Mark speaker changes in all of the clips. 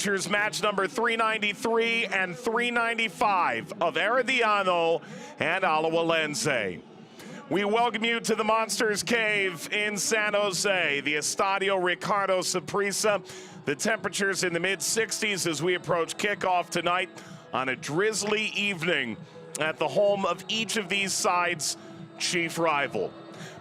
Speaker 1: Here's match number 393 and 395 of Herediano and Alajuelense. We welcome you to the Monsters Cave in San Jose, the Estadio Ricardo Saprissa. The temperatures in the mid-60s as we approach kickoff tonight on a drizzly evening at the home of each of these sides' chief rival.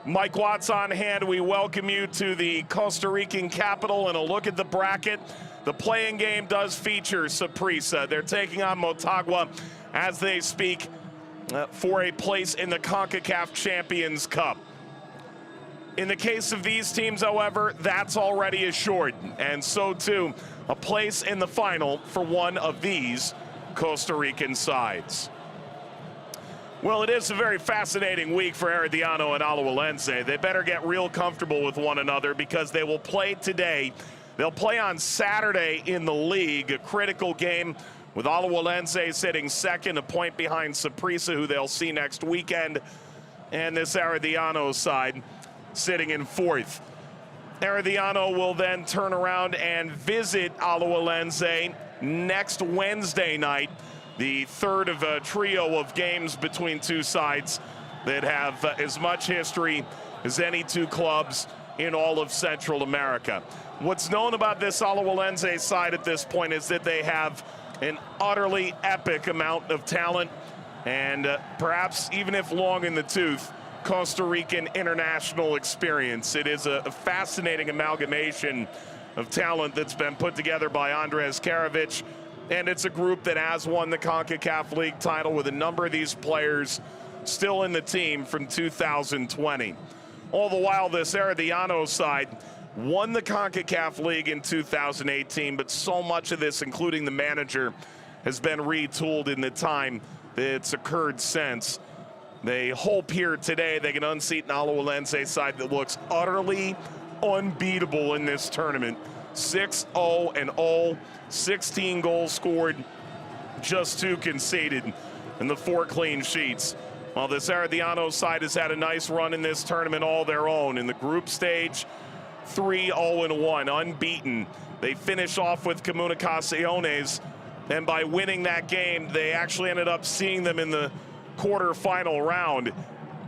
Speaker 1: Mike Watts on hand. We welcome you to the Costa Rican capital and a look at the bracket. The playing game does feature Saprissa. They're taking on Motagua as they speak for a place in the CONCACAF Champions Cup. In the case of these teams, however, that's already assured, and so too a place in the final for one of these Costa Rican sides. Well, it is a very fascinating week for Herediano and Alajuelense. They better get real comfortable with one another because they will play today. They'll play on Saturday in the league, a critical game with Alajuelense sitting second, a point behind Saprissa, who they'll see next weekend, and this Herediano side sitting in fourth. Herediano will then turn around and visit Alajuelense next Wednesday night, the third of a trio of games between two sides that have as much history as any two clubs in all of Central America. What's known about this Alajuelense side at this point is that they have an utterly epic amount of talent and perhaps even if long in the tooth, Costa Rican international experience. It is a fascinating amalgamation of talent that's been put together by Andres Karavic, and it's a group that has won the CONCACAF League title with a number of these players still in the team from 2020. All the while, this Herediano side won the CONCACAF League in 2018, but so much of this, including the manager, has been retooled in the time that's occurred since. They hope here today they can unseat an Alajuelense side that looks utterly unbeatable in this tournament. 6-0-0, 16 goals scored, just 2 conceded, and the 4 clean sheets. While this Herediano side has had a nice run in this tournament all their own. In the group stage, 3-0-1, unbeaten. They finish off with Comunicaciones, and by winning that game, they actually ended up seeing them in the quarterfinal round.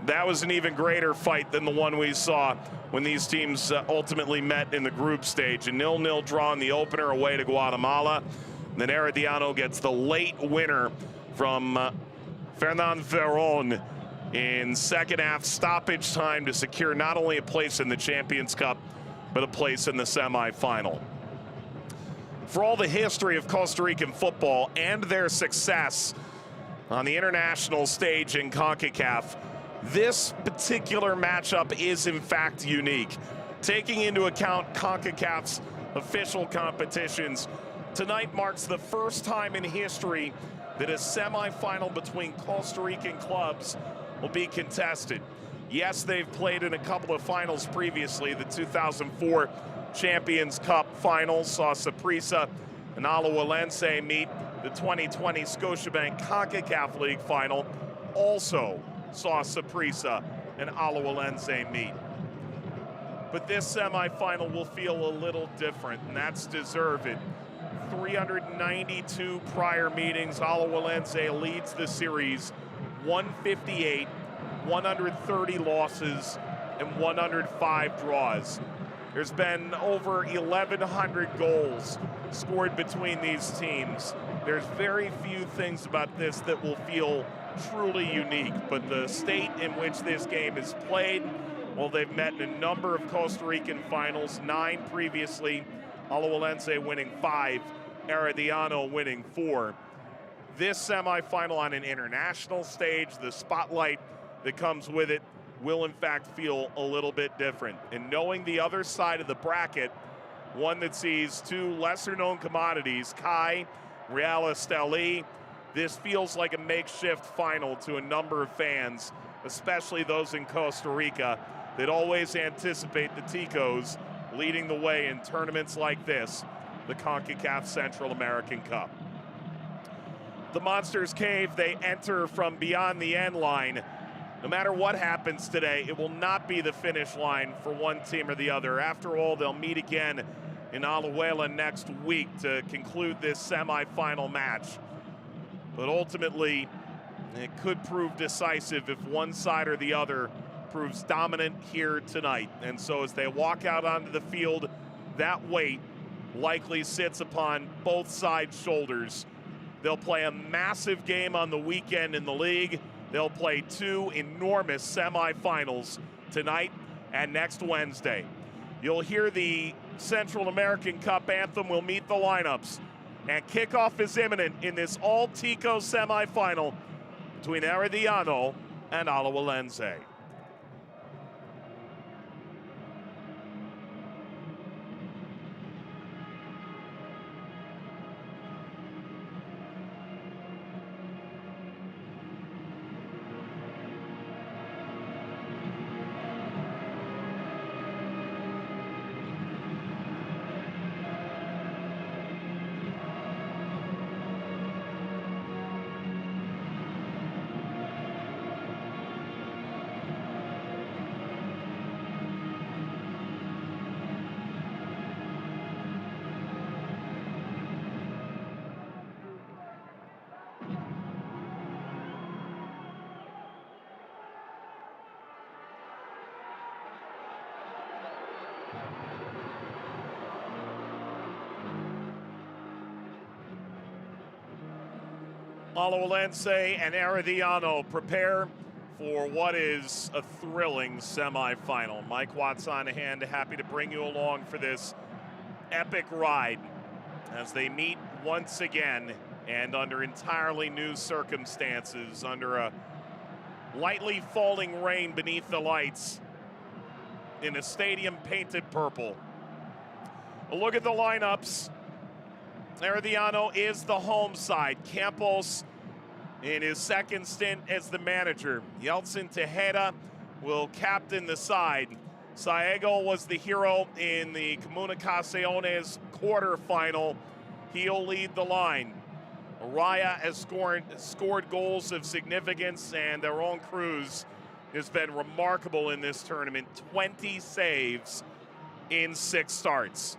Speaker 1: That was an even greater fight than the one we saw when these teams ultimately met in the group stage. A 0-0 draw in the opener away to Guatemala. And then Herediano gets the late winner from Fernan Ferron in second half stoppage time to secure not only a place in the Champions Cup, but a place in the semifinal. For all the history of Costa Rican football and their success on the international stage in CONCACAF, this particular matchup is in fact unique. Taking into account CONCACAF's official competitions, tonight marks the first time in history that a semifinal between Costa Rican clubs will be contested. Yes, they've played in a couple of finals previously. The 2004 Champions Cup finals saw Saprissa and Alajuelense meet. The 2020 Scotiabank CONCACAF League final also saw Saprissa and Alajuelense meet. But this semifinal will feel a little different, and that's deserved. 392 prior meetings, Alajuelense leads the series 158, 130 losses, and 105 draws. There's been over 1,100 goals scored between these teams. There's very few things about this that will feel truly unique, but the state in which this game is played, well, they've met in a number of Costa Rican finals, 9 previously, Alajuelense winning 5, Herediano winning 4. This semifinal on an international stage, the spotlight that comes with it will in fact feel a little bit different. And knowing the other side of the bracket, one that sees 2 lesser-known commodities, Kai, Real Esteli, this feels like a makeshift final to a number of fans, especially those in Costa Rica that always anticipate the Ticos leading the way in tournaments like this, the CONCACAF Central American Cup. The Monsters Cave, they enter from beyond the end line. No matter what happens today, it will not be the finish line for one team or the other. After all, they'll meet again in Alajuela next week to conclude this semifinal match. But ultimately, it could prove decisive if one side or the other proves dominant here tonight. And so as they walk out onto the field, that weight likely sits upon both sides' shoulders. They'll play a massive game on the weekend in the league. They'll play two enormous semifinals tonight and next Wednesday. You'll hear the Central American Cup anthem. We'll meet the lineups. And kickoff is imminent in this all-Tico semifinal between Herediano and Alajuelense. Alajuelense and Herediano prepare for what is a thrilling semifinal. Mike Watts on hand, happy to bring you along for this epic ride as they meet once again and under entirely new circumstances, under a lightly falling rain beneath the lights in a stadium painted purple. A look at the lineups. Herediano is the home side. Campos in his second stint as the manager. Yeltsin Tejeda will captain the side. Saego was the hero in the Comunicaciones quarterfinal. He'll lead the line. Araya has scored goals of significance, and their own Cruz has been remarkable in this tournament. 20 saves in 6 starts.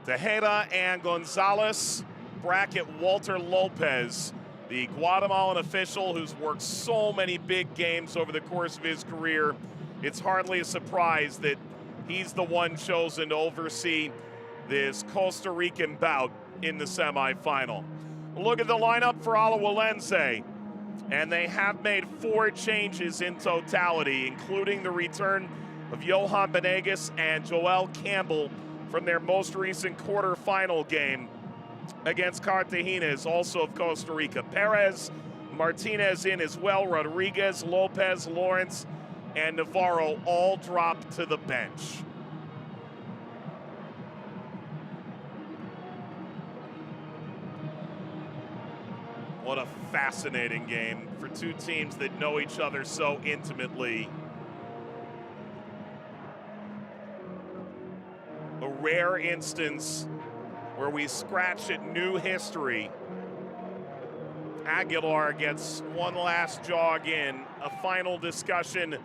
Speaker 1: Tejeda and Gonzalez bracket Walter Lopez, the Guatemalan official who's worked so many big games over the course of his career. It's hardly a surprise that he's the one chosen to oversee this Costa Rican bout in the semifinal. Look at the lineup for Alajuelense, and they have made 4 changes in totality, including the return of Johan Benegas and Joel Campbell from their most recent quarterfinal game against Cartaginés, also of Costa Rica. Perez, Martinez in as well, Rodriguez, Lopez, Lawrence, and Navarro all dropped to the bench. What a fascinating game for two teams that know each other so intimately. A rare instance where we scratch at new history. Aguilar gets one last jog in, a final discussion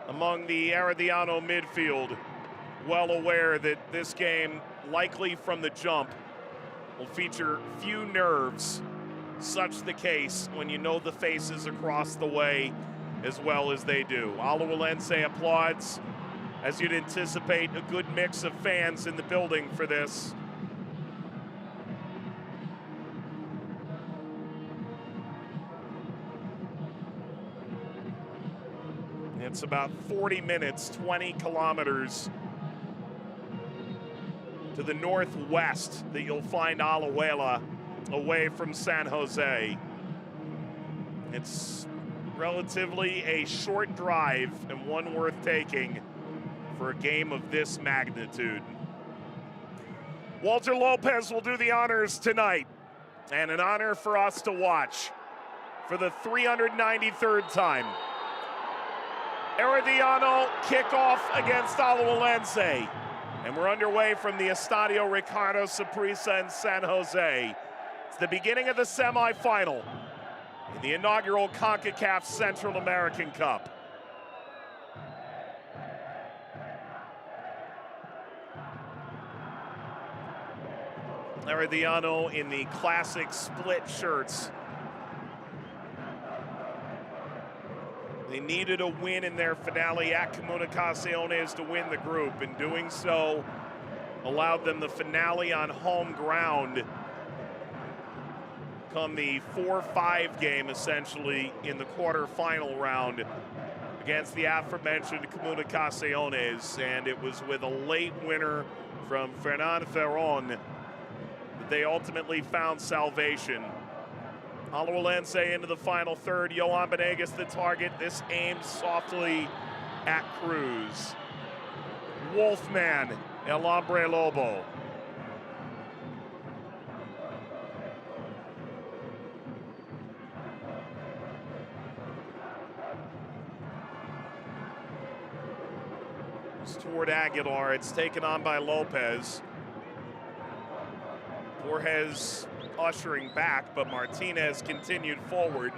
Speaker 1: among the Herediano midfield, well aware that this game, likely from the jump, will feature few nerves. Such the case when you know the faces across the way as well as they do. Alajuelense applauds, as you'd anticipate, a good mix of fans in the building for this. It's about 40 minutes, 20 kilometers to the northwest that you'll find Alajuela, away from San Jose. It's relatively a short drive and one worth taking for a game of this magnitude. Walter Lopez will do the honors tonight, and an honor for us to watch for the 393rd time. Herediano kickoff against Alajuelense, and we're underway from the Estadio Ricardo, Saprissa in San Jose. It's the beginning of the semifinal in the inaugural CONCACAF Central American Cup. Herediano in the classic split shirts. They needed a win in their finale at Comunicaciones to win the group. In doing so, allowed them the finale on home ground come the 4-5 game, essentially, in the quarterfinal round against the aforementioned Comunicaciones. And it was with a late winner from Fernan Ferron that they ultimately found salvation. Alajuelense into the final third. Johan Benegas the target. This aimed softly at Cruz. Wolfman, El Hombre Lobo. It's toward Aguilar. It's taken on by Lopez. Borges ushering back, but Martinez continued forward.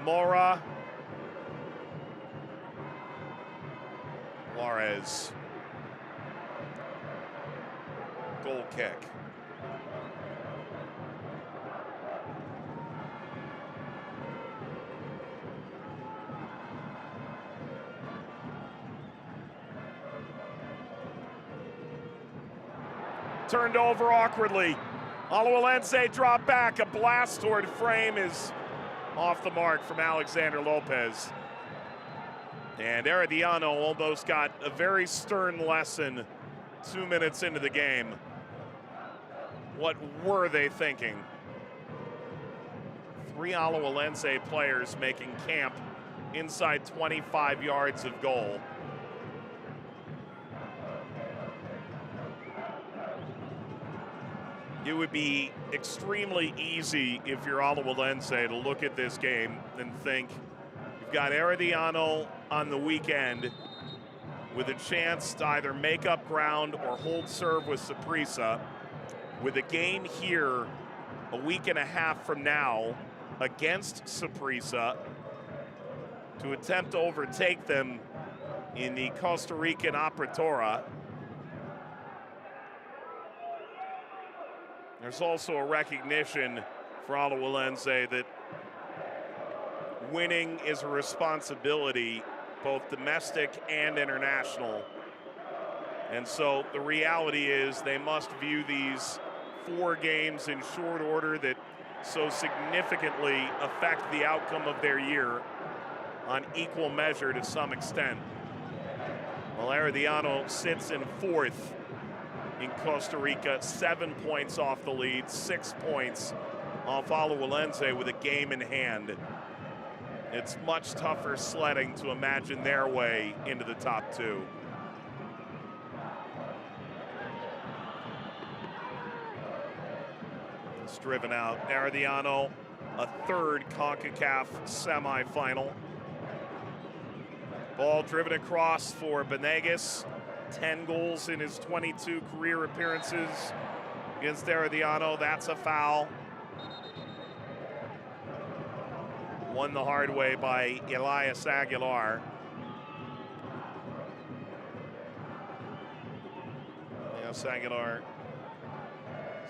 Speaker 1: Mora. Juarez. Goal kick. Turned over awkwardly. Alajuelense drop back. A blast toward frame is off the mark from Alexander Lopez. And Herediano almost got a very stern lesson 2 minutes into the game. What were they thinking? 3 Alajuelense players making camp inside 25 yards of goal. It would be extremely easy if you're Alajuelense to look at this game and think, you've got Herediano on the weekend with a chance to either make up ground or hold serve with Saprissa, with a game here a week and a half from now against Saprissa to attempt to overtake them in the Costa Rican Apertura. There's also a recognition for Alajuelense that winning is a responsibility, both domestic and international. And so the reality is they must view these 4 games in short order that so significantly affect the outcome of their year on equal measure to some extent. While Herediano sits in 4th in Costa Rica, 7 points off the lead, 6 points off Alajuelense with a game in hand. It's much tougher sledding to imagine their way into the top 2. It's driven out. Herediano, a 3rd CONCACAF semifinal. Ball driven across for Benegas. 10 goals in his 22 career appearances against Herediano. That's a foul. Won the hard way by Elias Aguilar. Elias Aguilar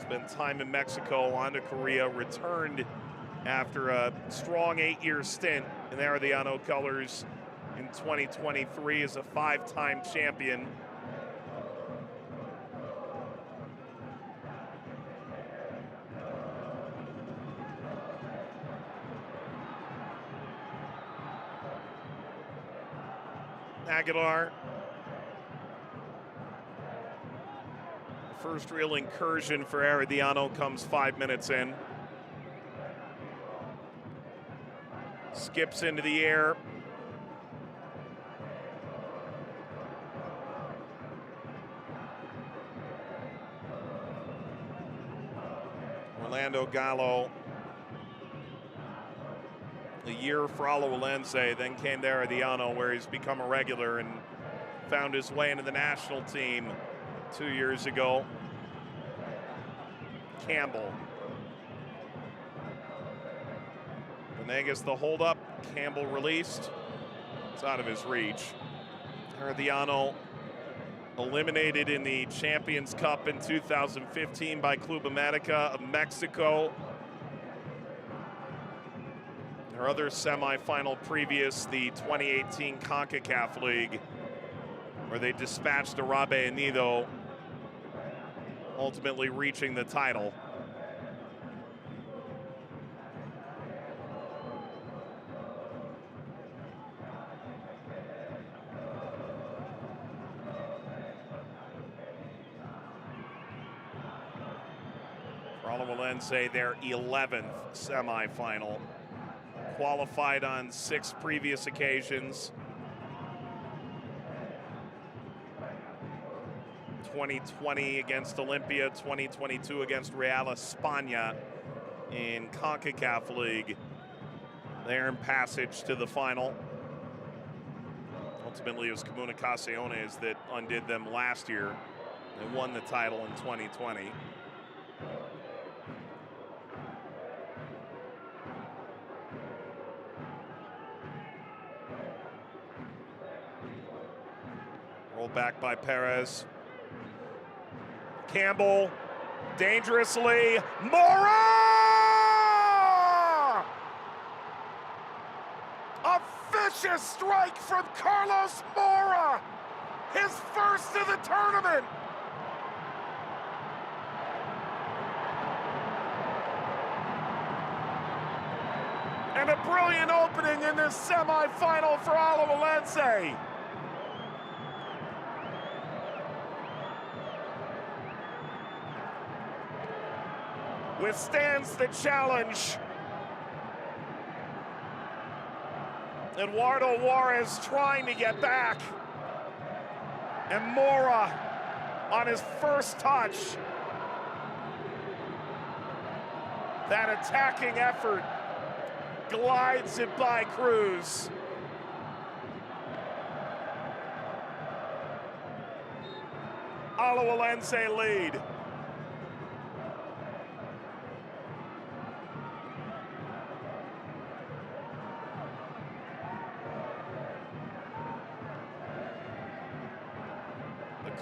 Speaker 1: spent time in Mexico, on to Korea, returned after a strong 8-year stint in Herediano colors in 2023 as a 5-time champion. Aguilar, first real incursion for Herediano comes 5 minutes in. Skips into the air. Orlando Gallo, a year for Alajuelense, then came to Herediano, where he's become a regular and found his way into the national team 2 years ago. Campbell. Benegas the holdup. Campbell released. It's out of his reach. Herediano eliminated in the Champions Cup in 2015 by Club America of Mexico. Their other semifinal previous, the 2018 CONCACAF League, where they dispatched Arabe Unido, ultimately reaching the title. For Alajuelense, their 11th semifinal. Qualified on 6 previous occasions. 2020 against Olympia, 2022 against Real España in CONCACAF League. Their passage to the final. Ultimately, it was Comunicaciones that undid them last year. They won the title in 2020. Rolled back by Perez. Campbell, dangerously, Mora! A vicious strike from Carlos Mora, his first of the tournament. And a brilliant opening in this semifinal for Alajuelense. Withstands the challenge. Eduardo Juarez trying to get back. And Mora on his first touch. That attacking effort glides it by Cruz. Alajuelense lead.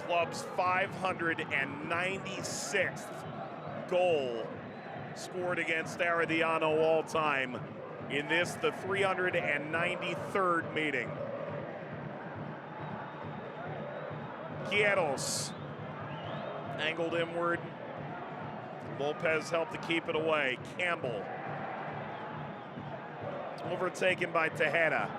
Speaker 1: Club's 596th goal scored against Herediano all time. In this, the 393rd meeting. Quieros angled inward. Lopez helped to keep it away. Campbell overtaken by Tejeda.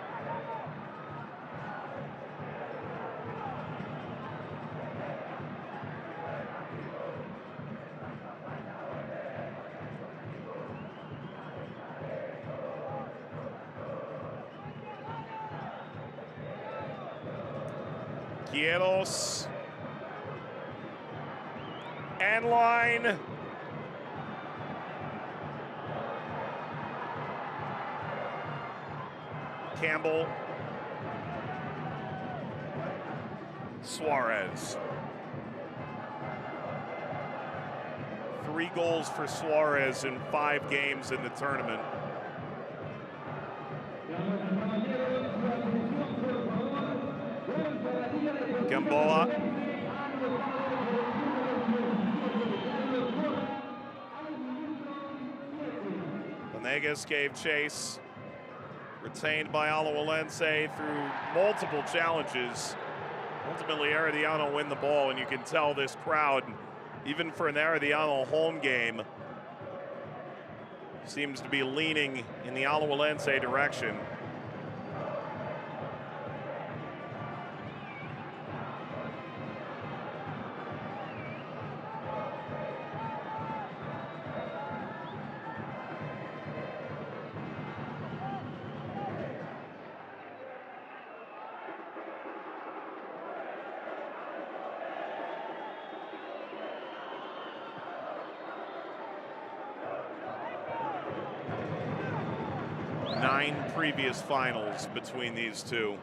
Speaker 1: Quieros, and line. Campbell. Suarez. 3 goals for Suarez in 5 games in the tournament. Gamboa. Venegas gave chase. Retained by Alajuelense through multiple challenges. Ultimately, Herediano win the ball, and you can tell this crowd, even for an Herediano home game, seems to be leaning in the Alajuelense direction. Previous finals between these two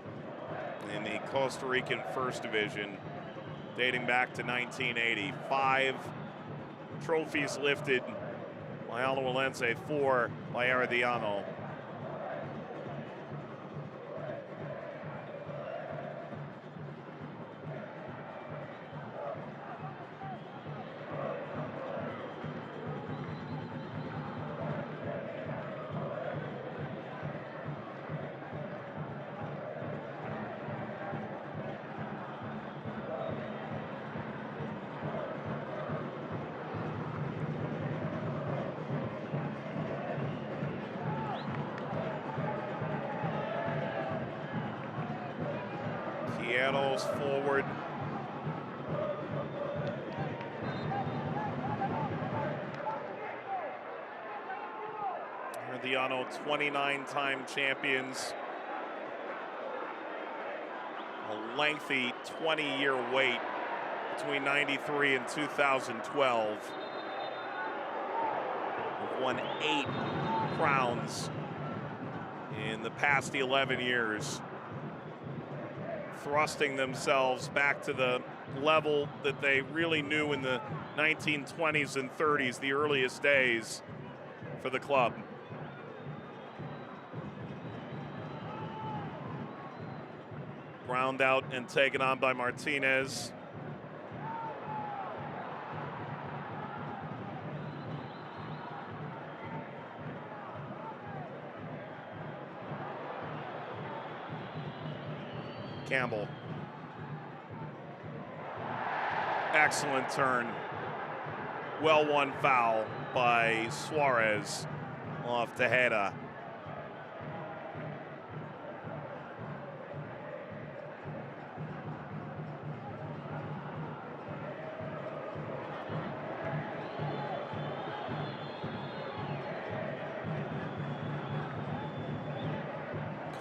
Speaker 1: in the Costa Rican First Division dating back to 1980. 5 trophies lifted by Alajuelense, 4 by Herediano. Herediano's forward. Herediano, 29-time champions. A lengthy 20-year wait between 93 and 2012. We've won 8 crowns in the past 11 years, thrusting themselves back to the level that they really knew in the 1920s and 30s, the earliest days for the club. Ground out and taken on by Martinez. Campbell. Excellent turn. Well won foul by Suarez off Tejeda.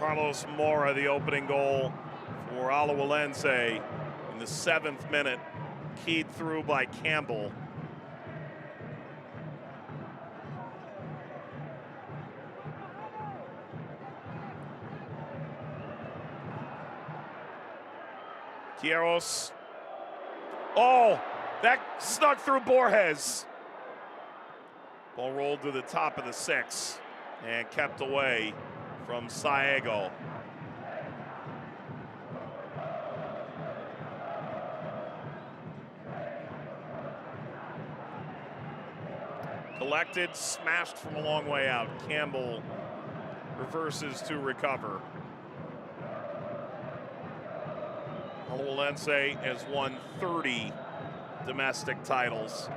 Speaker 1: Carlos Mora, the opening goal for Alajuelense in the 7th minute, keyed through by Campbell. Quieros. Oh, that snuck through Borges. Ball rolled to the top of the 6 and kept away from Saego. Collected, smashed from a long way out. Campbell reverses to recover. Alajuelense has won 30 domestic titles,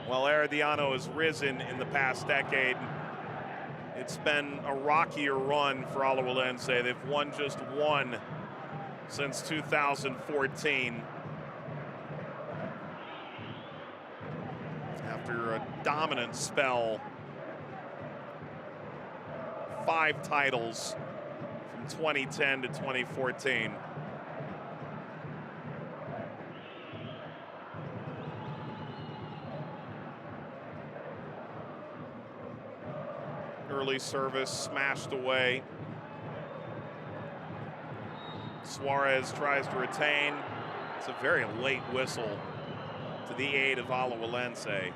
Speaker 1: while Herediano has risen in the past decade. It's been a rockier run for Alajuelense. They've won just 1 since 2014. After a dominant spell, 5 titles from 2010 to 2014. Early service smashed away. Suarez tries to retain. It's a very late whistle to the aid of Alajuelense.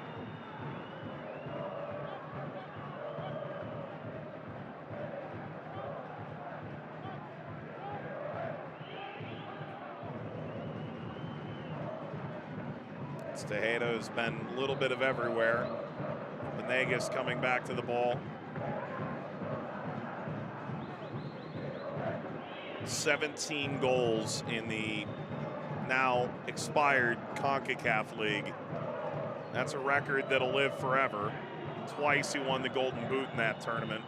Speaker 1: Tejeda has been a little bit of everywhere. Venegas coming back to the ball. 17 goals in the now expired CONCACAF League. That's a record that'll live forever. Twice he won the Golden Boot in that tournament.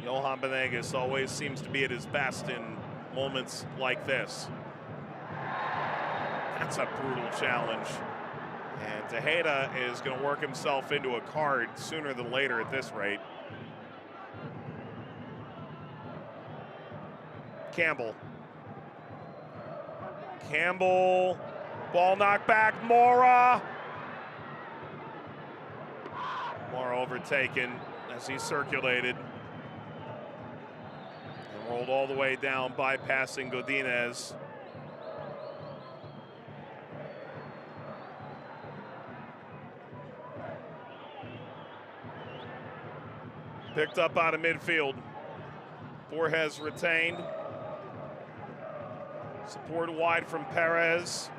Speaker 1: Johan Venegas always seems to be at his best in moments like this. That's a brutal challenge. And Tejeda is going to work himself into a card sooner than later at this rate. Campbell. Campbell, ball knocked back, Mora. Mora overtaken as he circulated. And rolled all the way down, bypassing Godinez. Picked up out of midfield. Borges retained. Support wide from Perez.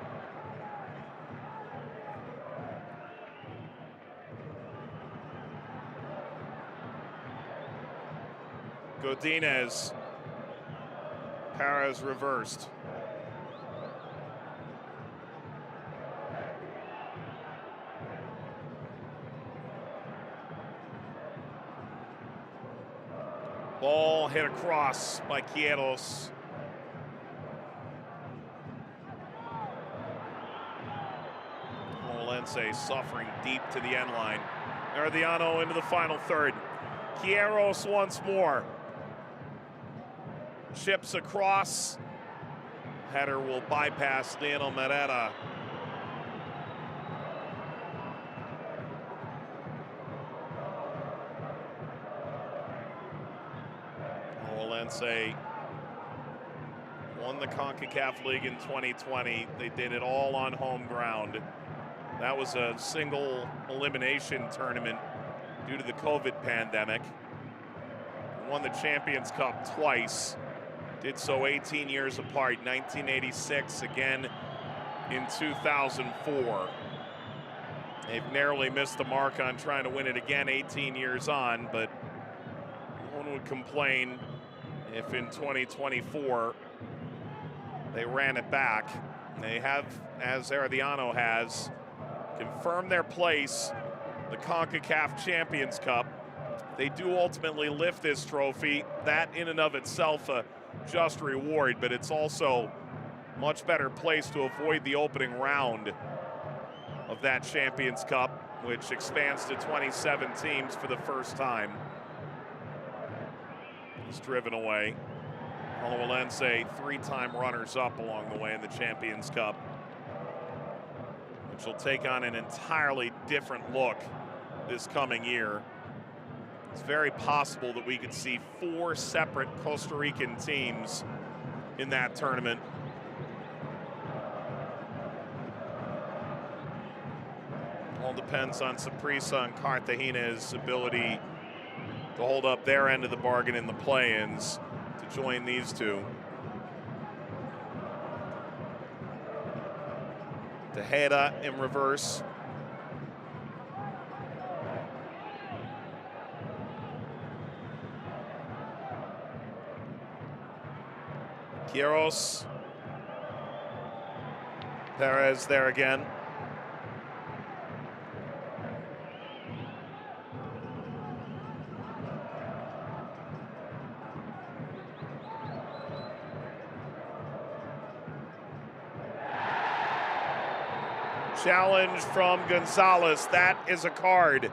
Speaker 1: Godinez. Perez reversed. Ball hit across by Quieros. Alajuelense suffering deep to the end line. Herediano into the final third. Quieros once more. Chips across. Header will bypass Lionel Merera. Alajuelense won the CONCACAF League in 2020. They did it all on home ground. That was a single elimination tournament due to the COVID pandemic. Won the Champions Cup twice. Did so 18 years apart, 1986, again in 2004. They've narrowly missed the mark on trying to win it again 18 years on, but no one would complain if in 2024 they ran it back. They have, as Herediano has, confirmed their place, the CONCACAF Champions Cup. They do ultimately lift this trophy. That in and of itself a just reward, but it's also much better place to avoid the opening round of that Champions Cup, which expands to 27 teams for the first time. He's driven away. Alajuelense, three-time runners-up along the way in the Champions Cup, which will take on an entirely different look this coming year. It's very possible that we could see 4 separate Costa Rican teams in that tournament. All depends on Saprissa and Cartagena's ability to hold up their end of the bargain in the play-ins to join these two. Tejeda in reverse. Quieros. Perez there again. Challenge from Gonzalez. That is a card.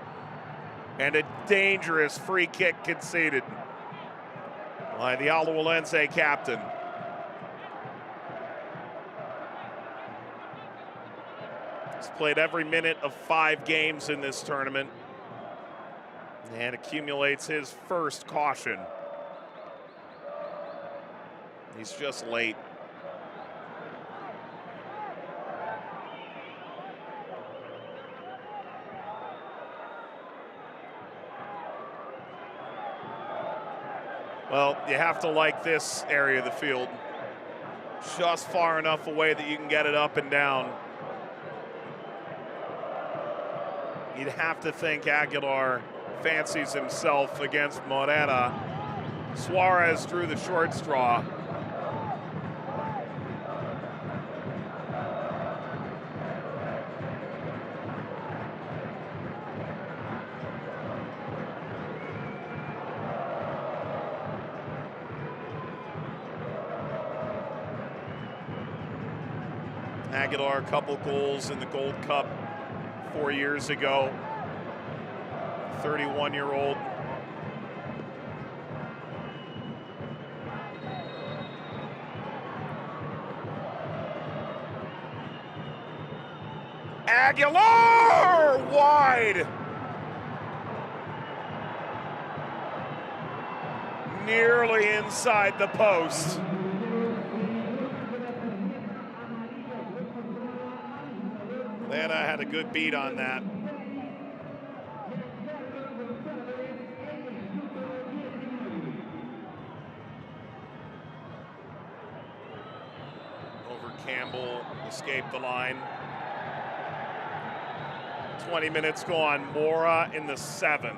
Speaker 1: And a dangerous free kick conceded by the Alajuelense captain. He's played every minute of 5 games in this tournament and accumulates his first caution. He's just late. Well, you have to like this area of the field. Just far enough away that you can get it up and down. You'd have to think Aguilar fancies himself against Morera. Suarez drew the short straw. Aguilar, a couple goals in the Gold Cup 4 years ago. 31-year-old. Aguilar wide. Nearly inside the post. Atlanta had a good beat on that. Over Campbell, escaped the line. 20 minutes gone, Mora in the 7th.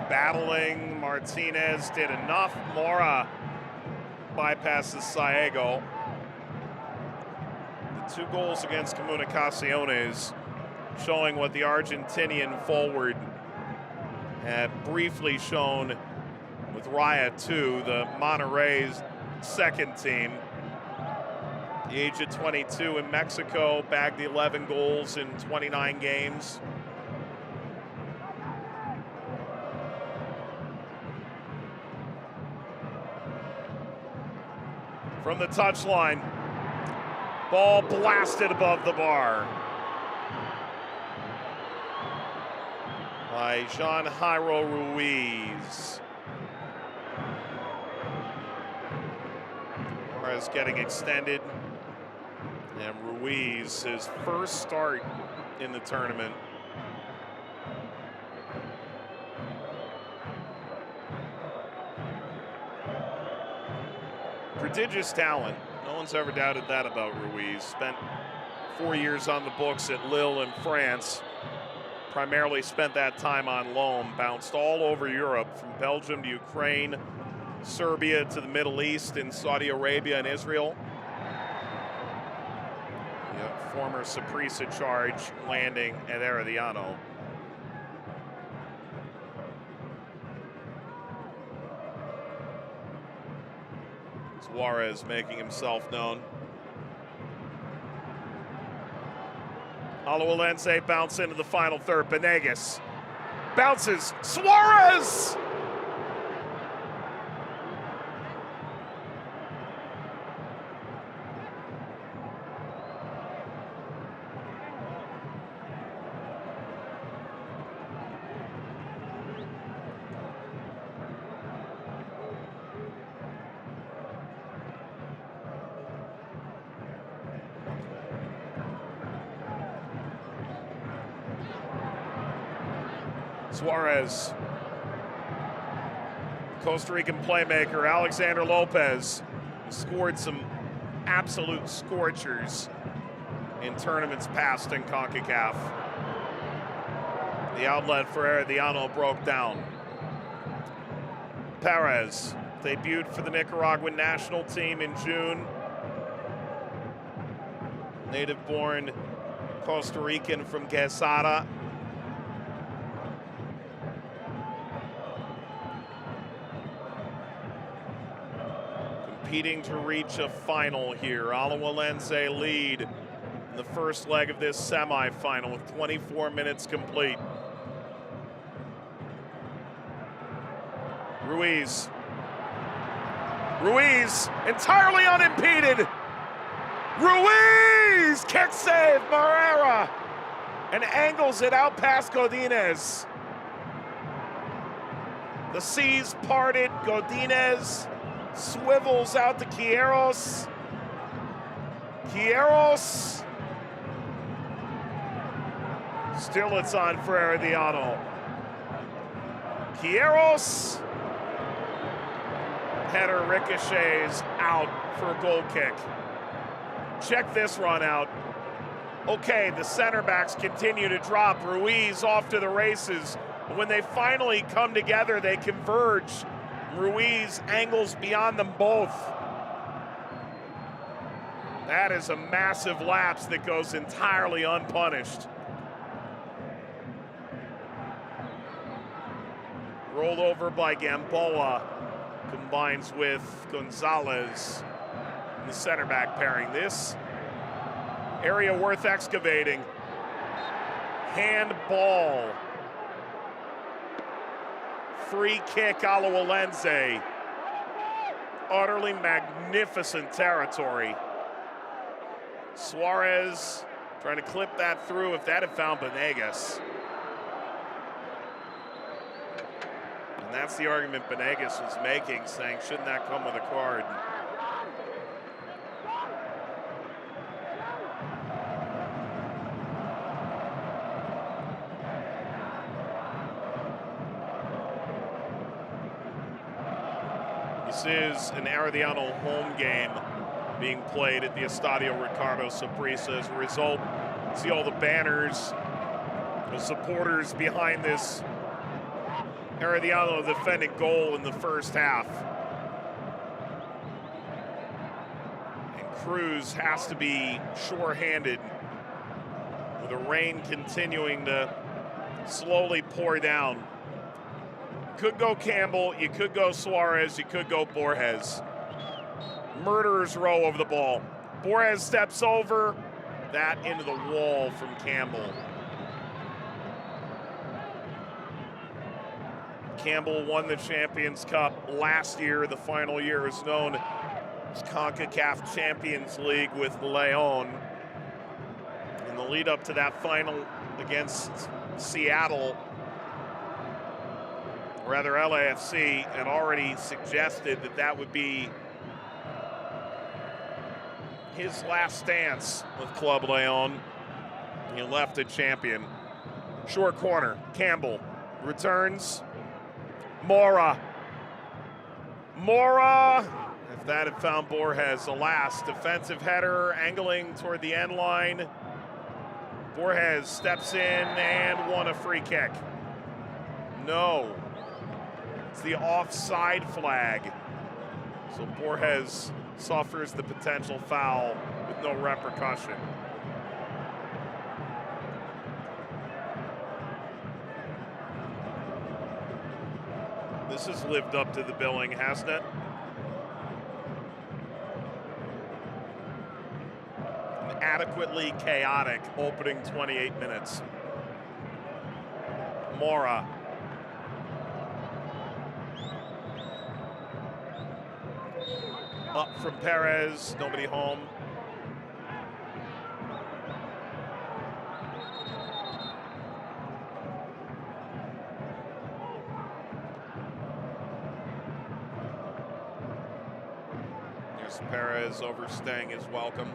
Speaker 1: battling. Martinez did enough. Mora bypasses Saego. The 2 goals against Comunicaciones showing what the Argentinian forward had briefly shown with Raya 2, the Monterrey's second team. The age of 22 in Mexico, bagged the 11 goals in 29 games. From the touchline, ball blasted above the bar by Jean Jairo Ruiz. Morris getting extended, and Ruiz, his first start in the tournament. Prodigious talent. No one's ever doubted that about Ruiz. Spent 4 years on the books at Lille in France. Primarily spent that time on loan. Bounced all over Europe, from Belgium to Ukraine, Serbia to the Middle East, in Saudi Arabia and Israel. The former Saprissa charge landing at Herediano. Suarez making himself known. Alajuelense bounce into the final third. Benegas bounces. Suarez! Suarez, Costa Rican playmaker Alexander Lopez, scored some absolute scorchers in tournaments past in CONCACAF. The outlet for Herediano broke down. Perez debuted for the Nicaraguan national team in June. Native-born Costa Rican from Quesada. Competing to reach a final here. Alajuelense lead in the first leg of this semifinal with 24 minutes complete. Ruiz entirely unimpeded. Ruiz, kick save, Marrera, and angles it out past Godinez. The seas parted, Godinez swivels out to Quieros. Still it's on for Herediano. Quieros. Header ricochets out for a goal kick. Check this run out. Okay, the center backs continue to drop. Ruiz off to the races. But when they finally come together, they converge. Ruiz angles beyond them both. That is a massive lapse that goes entirely unpunished. Rolled over by Gamboa, combines with Gonzalez in the center back pairing. This area worth excavating. Handball. Free kick, Alajuelense. Utterly magnificent territory. Suarez trying to clip that through. If that had found Benegas. And that's the argument Benegas was making, saying, shouldn't that come with a card? This is an Herediano home game being played at the Estadio Ricardo Saprissa. As a result, see all the banners, the supporters behind this Herediano defending goal in the first half. And Cruz has to be sure-handed with the rain continuing to slowly pour down. Could go Campbell, you could go Suarez, you could go Borges. Murderer's row over the ball. Borges steps over, that into the wall from Campbell. Campbell won the Champions Cup last year. The final year is known as CONCACAF Champions League with Leon. In the lead up to that final against Seattle, rather LAFC, had already suggested that that would be his last stance with Club Leon. He left a champion. Short corner, Campbell returns. Mora. If that had found Borges, alas. Defensive header, angling toward the end line. Borges steps in and won a free kick. No. It's the offside flag. So Borges suffers the potential foul with no repercussion. This has lived up to the billing, hasn't it? An adequately chaotic opening 28 minutes. Mora. Up from Perez, nobody home. Here's Perez overstaying his welcome.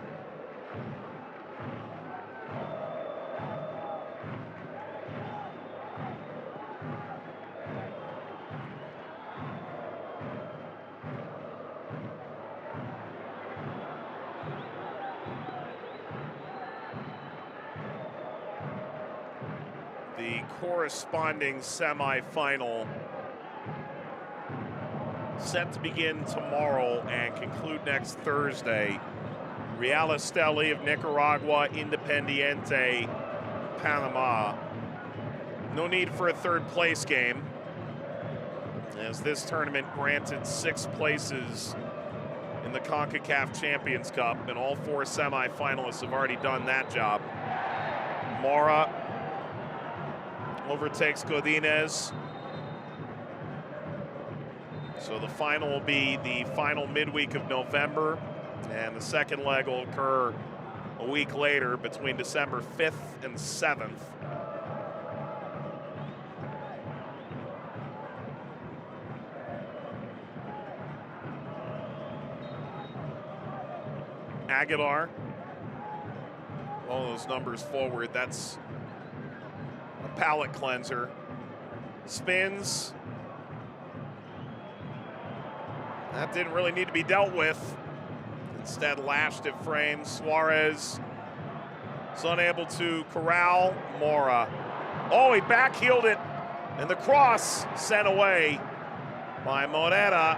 Speaker 1: The corresponding semifinal set to begin tomorrow and conclude next Thursday. Real Estelí of Nicaragua, Independiente, Panama. No need for a third place game, as this tournament granted 6 places in the CONCACAF Champions Cup, and all 4 semifinalists have already done that job. Mora overtakes Godinez. So the final will be the final midweek of November, and the second leg will occur a week later between December 5th and 7th. Aguilar, all those numbers forward, that's a palate cleanser. Spins. That didn't really need to be dealt with. Instead, lashed at frame. Suarez is unable to corral Mora. Oh, he backheeled it, and the cross sent away by Moneda.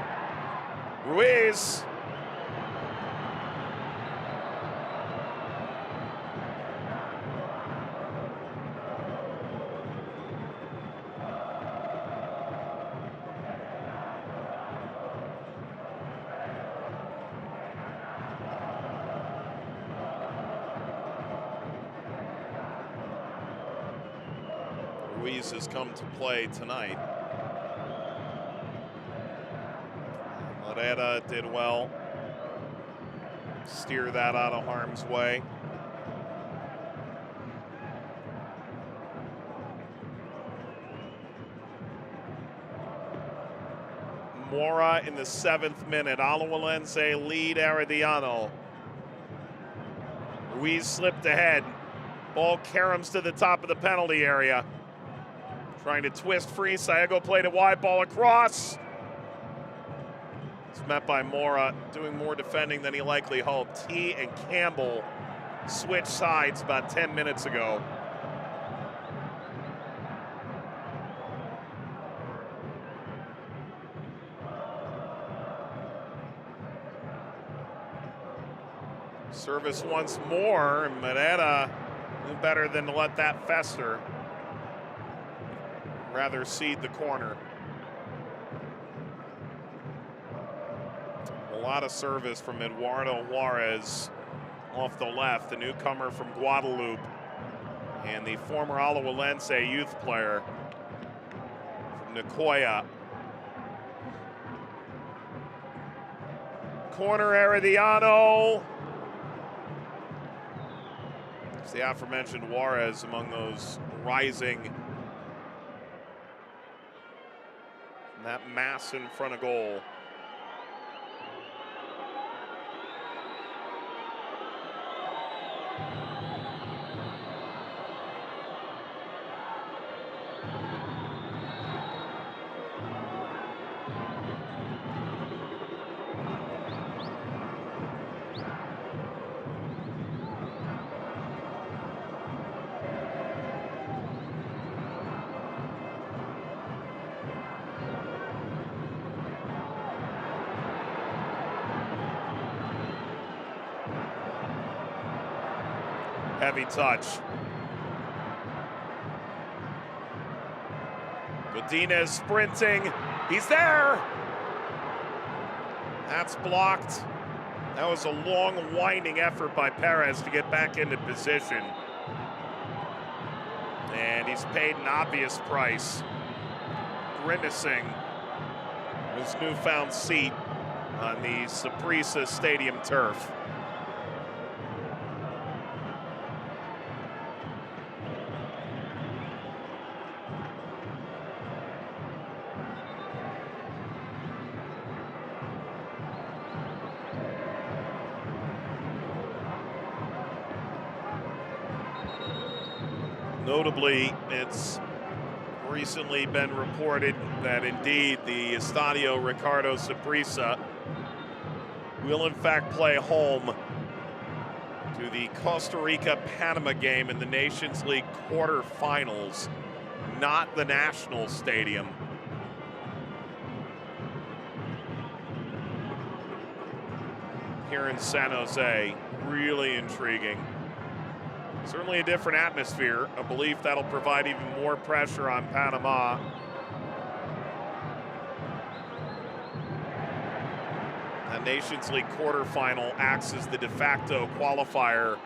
Speaker 1: Ruiz. Ruiz has come to play tonight. Morera did well. Steer that out of harm's way. Mora in the 7th minute. Alajuelense lead Herediano. Ruiz slipped ahead. Ball caroms to the top of the penalty area. Trying to twist free. Saego played a wide ball across. It's met by Mora, doing more defending than he likely hoped. He and Campbell switched sides about 10 minutes ago. Service once more, and Morera knew better than to let that fester. Rather cede the corner. A lot of service from Eduardo Juarez off the left, the newcomer from Guadalupe, and the former Alajuelense youth player from Nicoya. Corner Herediano. It's the aforementioned Juarez among those rising. That mass in front of goal. Heavy touch. Godinez sprinting. He's there. That's blocked. That was a long, winding effort by Perez to get back into position. And he's paid an obvious price, grimacing his newfound seat on the Saprissa Stadium turf. Notably, it's recently been reported that indeed the Estadio Ricardo Saprissa will in fact play home to the Costa Rica-Panama game in the Nations League quarterfinals, not the national stadium. Here in San Jose, really intriguing. Certainly a different atmosphere, a belief that'll provide even more pressure on Panama. The Nations League quarterfinal acts as the de facto qualifier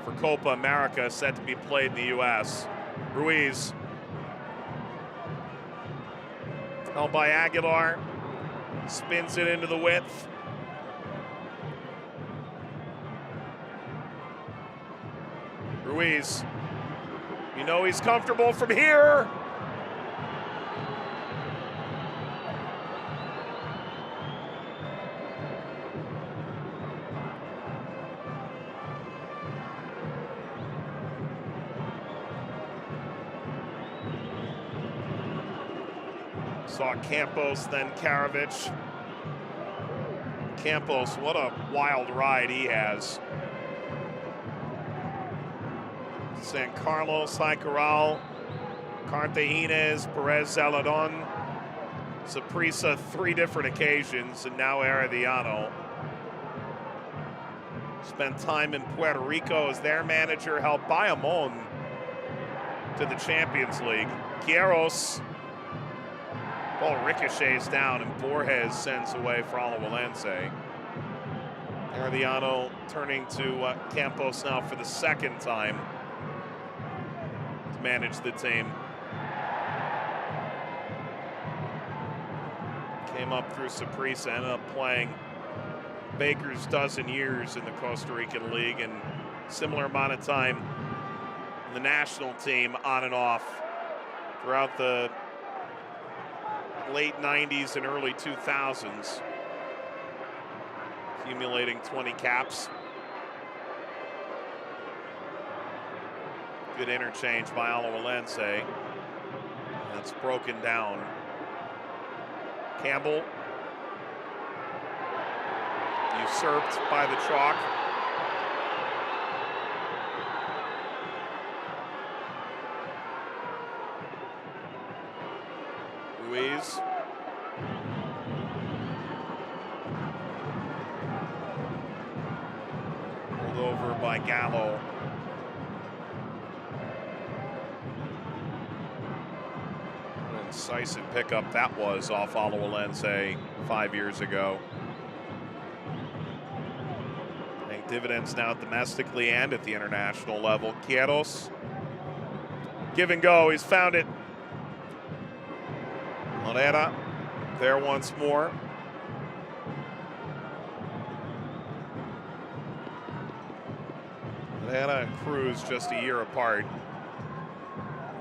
Speaker 1: for Copa America, set to be played in the U.S. Ruiz. Held by Aguilar, spins it into the width. Ruiz, you know he's comfortable from here. Saw Campos, then Karavich. Campos, what a wild ride he has. San Carlos, Jicaral, Cartagines, Perez Zeledon, Saprissa, 3 different occasions, and now Herediano. Spent time in Puerto Rico as their manager, helped Bayamon to the Champions League. Quieros, ball ricochets down, and Borges sends away for Alajuelense. Herediano turning to Campos now for the 2nd time to manage the team. Came up through Saprissa, ended up playing Baker's dozen years in the Costa Rican League, and similar amount of time in the national team on and off throughout the late 90s and early 2000s, accumulating 20 caps. Good interchange by Alajuelense. That's broken down. Campbell usurped by the chalk. Ruiz. by Gallo. What an incisive pickup that was off Alajuelense 5 years ago. Paying dividends now domestically and at the international level. Quieros. Give and go, he's found it. Moneda there once more. Moneda and Cruz just a year apart.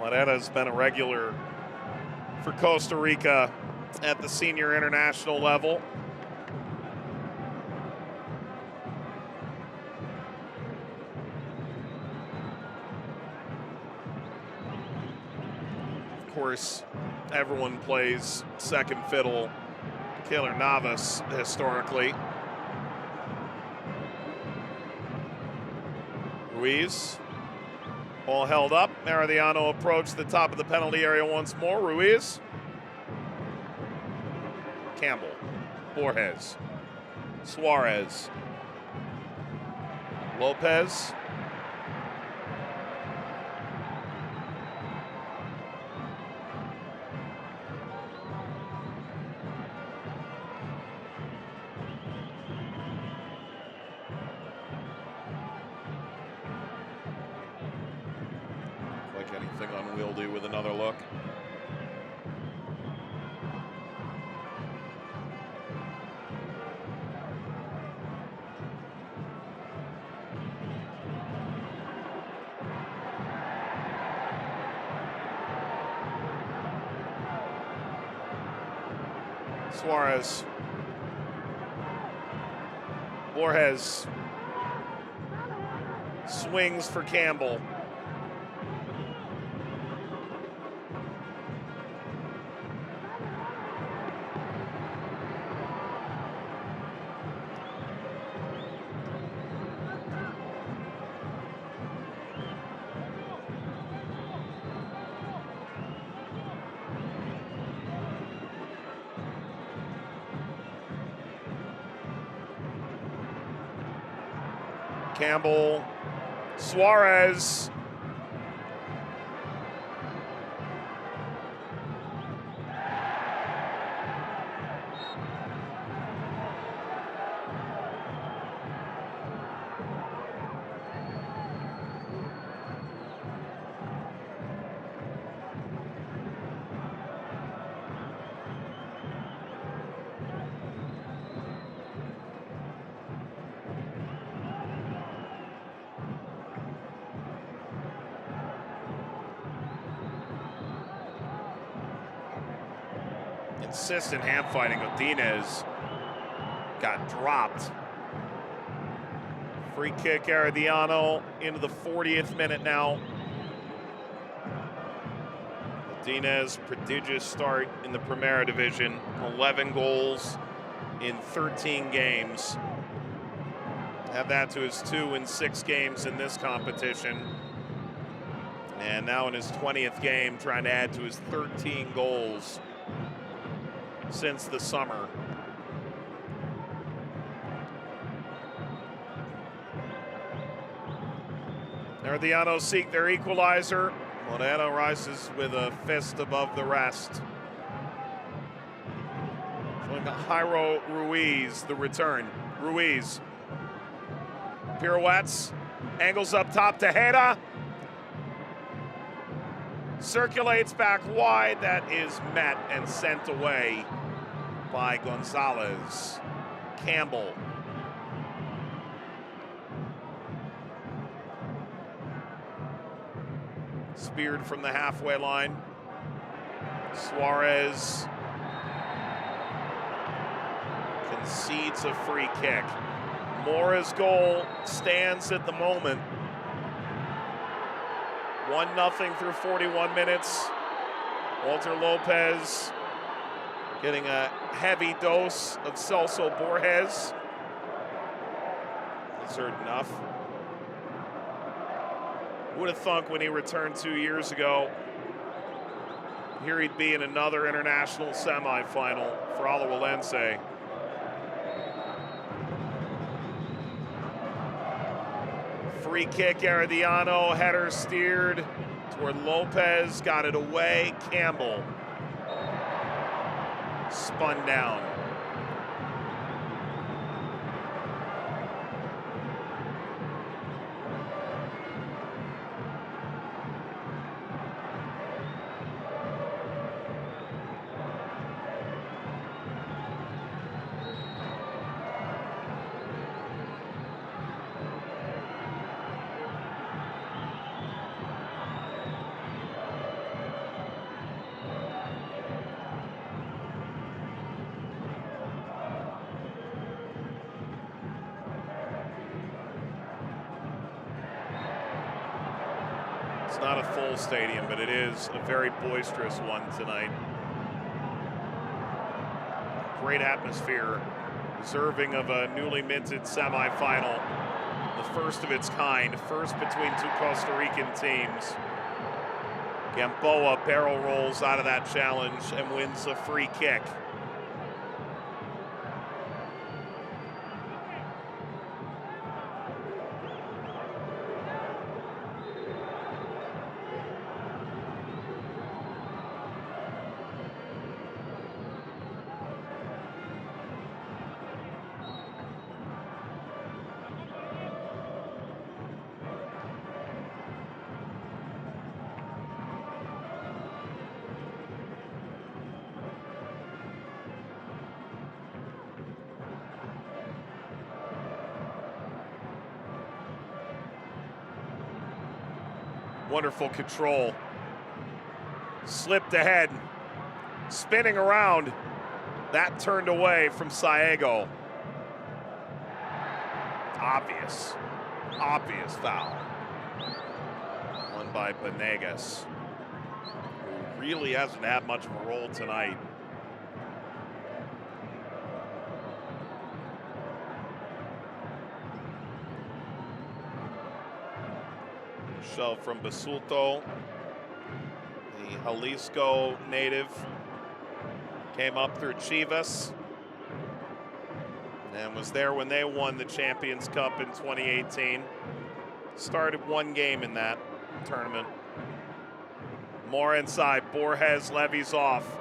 Speaker 1: Moneda's been a regular for Costa Rica at the senior international level. Of course, everyone plays second fiddle. Keylor Navas historically. Ruiz, ball held up. Herediano approached the top of the penalty area once more. Ruiz, Campbell, Borges, Suarez, Lopez, anything unwieldy with another look. Suarez, Borges swings for Campbell. Campbell, Suarez. Consistent hand fighting. Godinez got dropped. Free kick, Herediano into the 40th minute now. Godinez, prodigious start in the Primera Division. 11 goals in 13 games. Add that to his 2 in 6 games in this competition. And now in his 20th game, trying to add to his 13 goals since the summer. Herediano seek their equalizer. Moreno rises with a fist above the rest. Showing Jairo Ruiz the return. Ruiz pirouettes, angles up top to Heda. Circulates back wide. That is met and sent away by Gonzalez. Campbell. Speared from the halfway line. Suarez concedes a free kick. Mora's goal stands at the moment. 1-0 through 41 minutes. Walter Lopez getting a heavy dose of Celso Borges. Deserved enough. Would have thunk when he returned 2 years ago, here he'd be in another international semifinal for Free kick, Herediano, header steered toward Lopez, got it away. Campbell spun down. It's not a full stadium, but it is a very boisterous one tonight. Great atmosphere, deserving of a newly minted semifinal, the first of its kind, first between two Costa Rican teams. Gamboa barrel rolls out of that challenge and wins a free kick. Wonderful control. Slipped ahead, spinning around. That turned away from Saego. Obvious foul. Won by Benegas, who really hasn't had much of a role tonight. Shove from Basulto, the Jalisco native, came up through Chivas and was there when they won the Champions Cup in 2018. Started one game in that tournament. More inside, Borges levies off.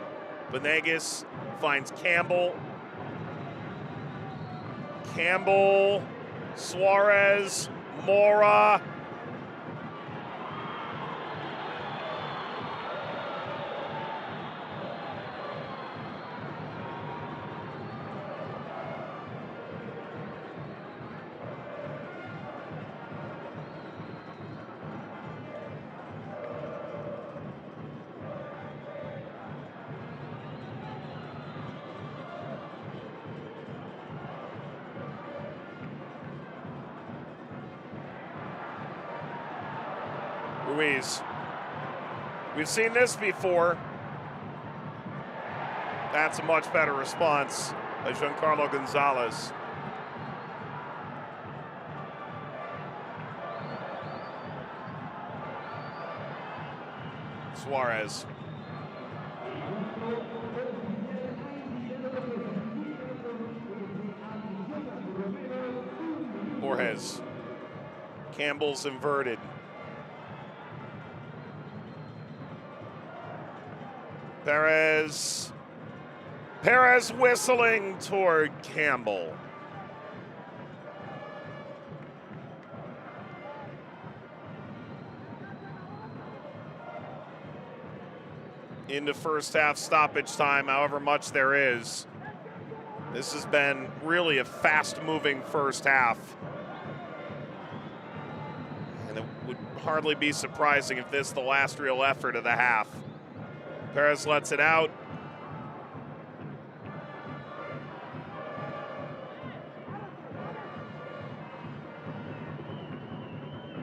Speaker 1: Benegas finds Campbell. Campbell, Suarez, Mora. Ruiz. We've seen this before. That's a much better response by Giancarlo Gonzalez. Suarez. Borges. Campbell's inverted. Perez whistling toward Campbell. Into first half stoppage time, however much there is. This has been really a fast-moving first half. And it would hardly be surprising if this is the last real effort of the half. Perez lets it out.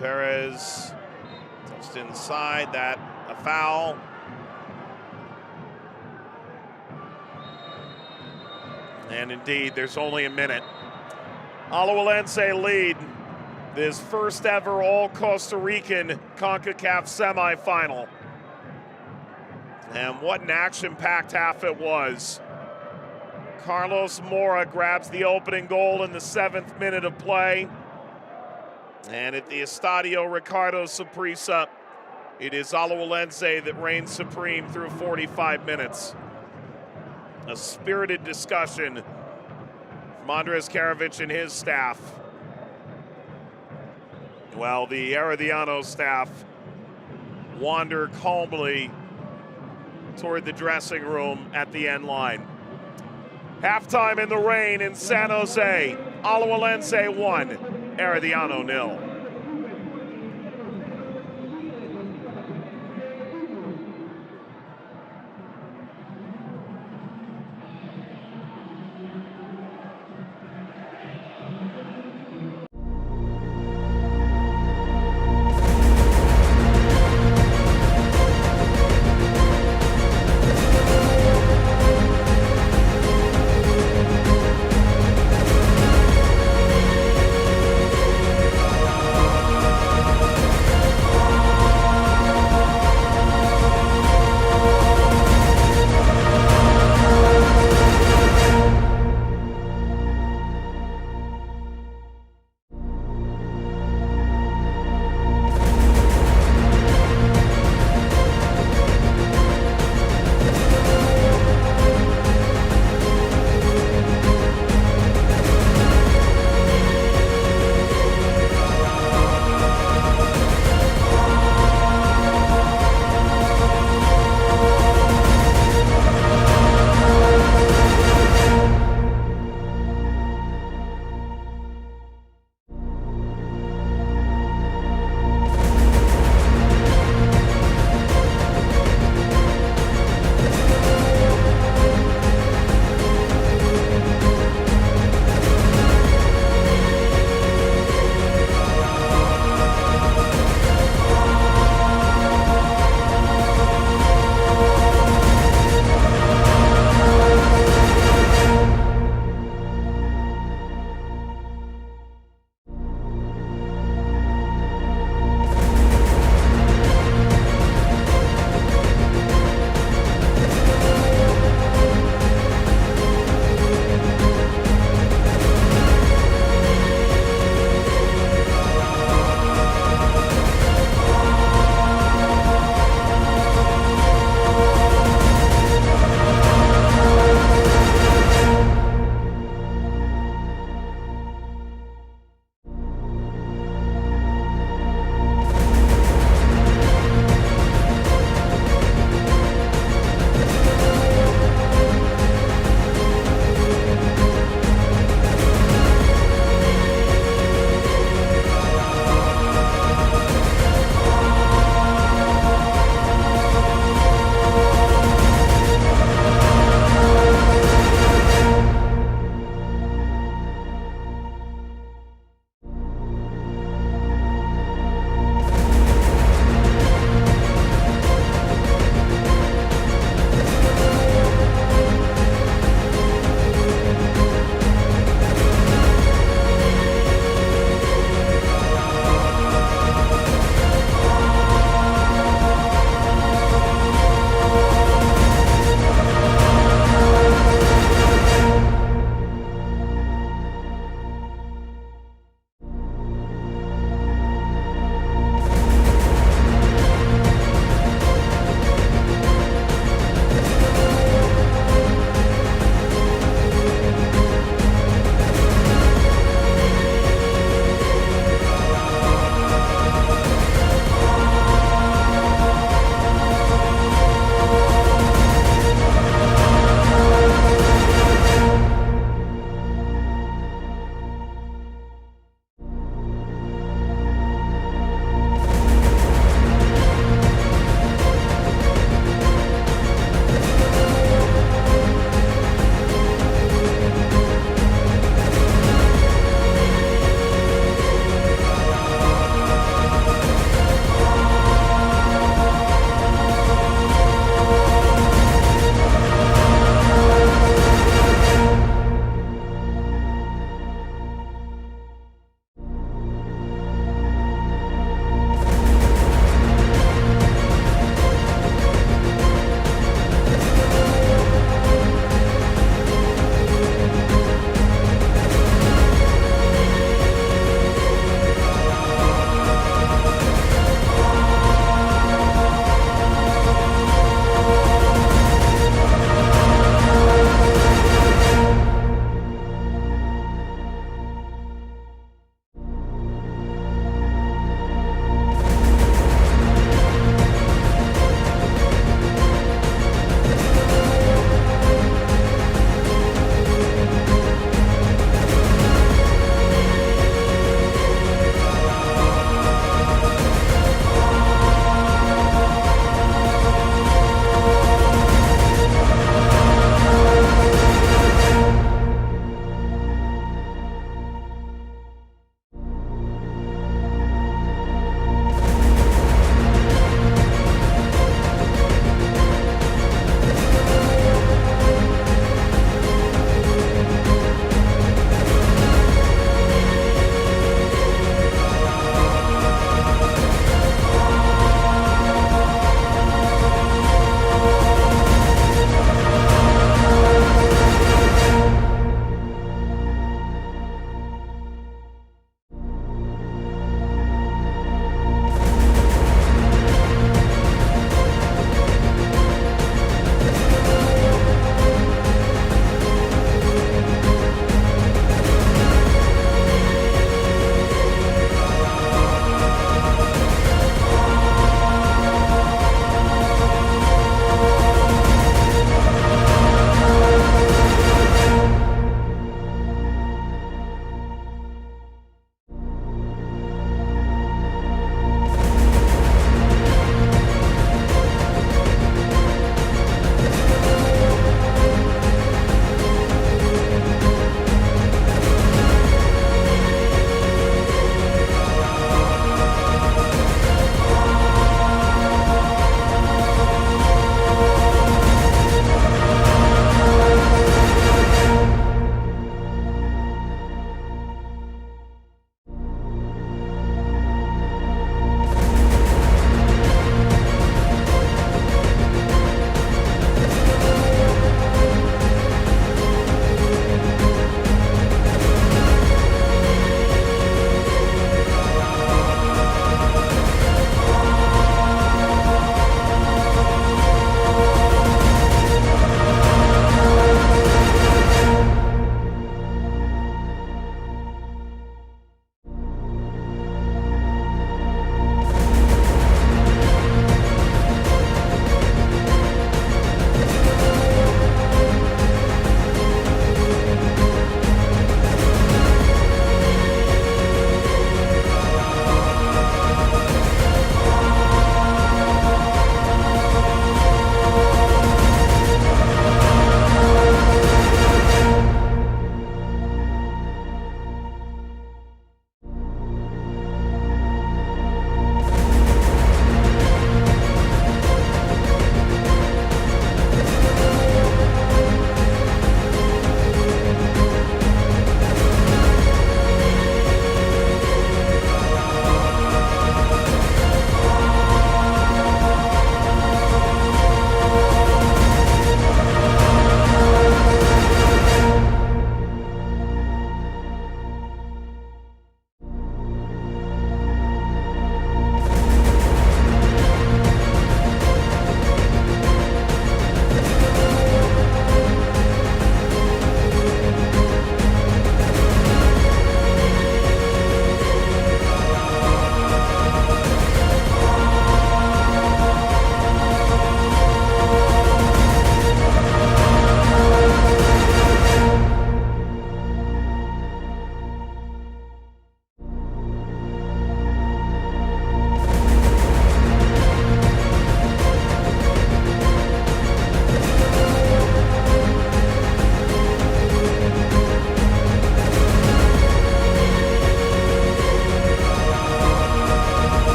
Speaker 1: Perez just inside, that a foul. And indeed, there's only a minute. Alajuelense lead this first ever all Costa Rican CONCACAF semifinal. And what an action-packed half it was. Carlos Mora grabs the opening goal in the 7th minute of play. And at the Estadio Ricardo Saprissa, it is Alajuelense that reigns supreme through 45 minutes. A spirited discussion from Andres Karavich and his staff. While the Herediano staff wander calmly toward the dressing room at the end line. Halftime in the rain in San Jose. Alajuelense 1, Herediano 0.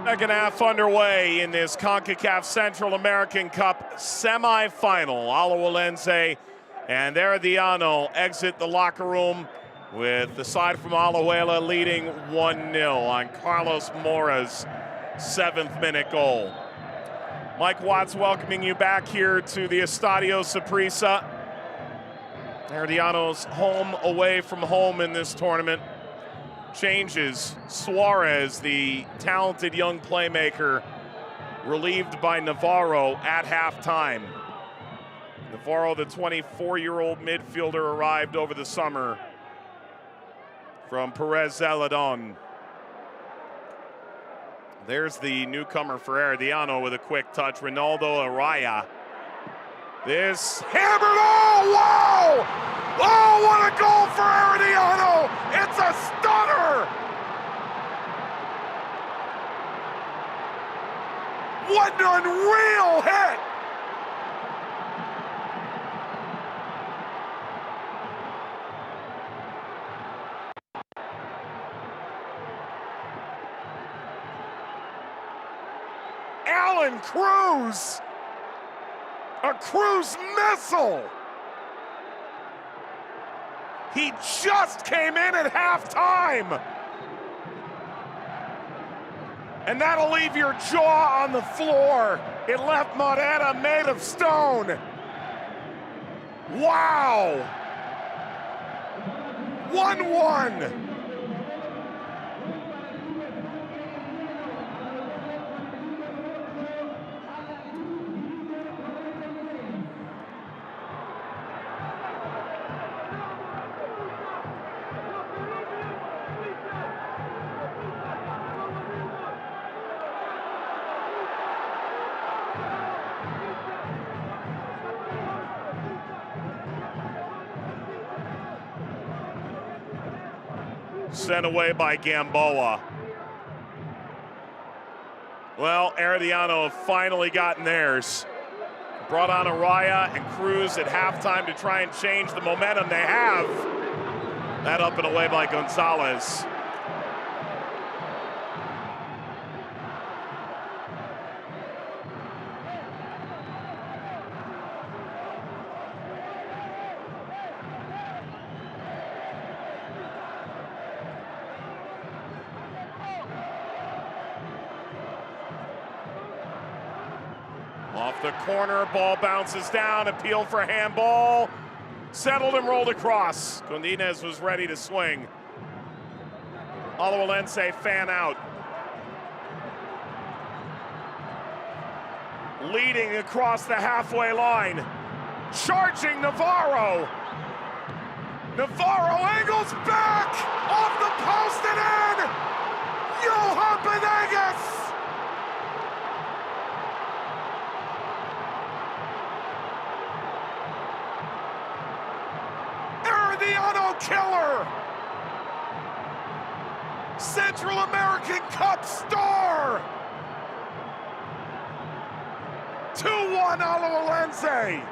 Speaker 1: Second half underway in this CONCACAF Central American Cup semifinal. Alajuelense and Herediano exit the locker room with the side from Alajuela leading 1-0 on Carlos Mora's 7th-minute goal. Mike Watts welcoming you back here to the Estadio Saprissa. Herediano's home away from home in this tournament. Changes. Suarez, the talented young playmaker, relieved by Navarro at halftime. Navarro, the 24-year-old midfielder, arrived over the summer from Perez Zeledon. There's the newcomer for Herediano with a quick touch, Ronaldo Araya. This hammered, oh, wow! Oh, what a goal for Herediano! It's a stunner! What an unreal hit! Alan Cruz! A cruise missile! He just came in at halftime! And that'll leave your jaw on the floor. It left Morera made of stone. Wow! 1-1. Sent away by Gamboa. Well, Herediano have finally gotten theirs. Brought on Araya and Cruz at halftime to try and change the momentum they have. That up and away by Gonzalez. Off the corner, ball bounces down, appeal for handball. Settled and rolled across. Condinez was ready to swing. Alajuelense fan out. Leading across the halfway line. Charging Navarro. Navarro angles back! Off the post and in! Johan Benegas! Herediano killer! Central American Cup star! 2-1 Alajuelense!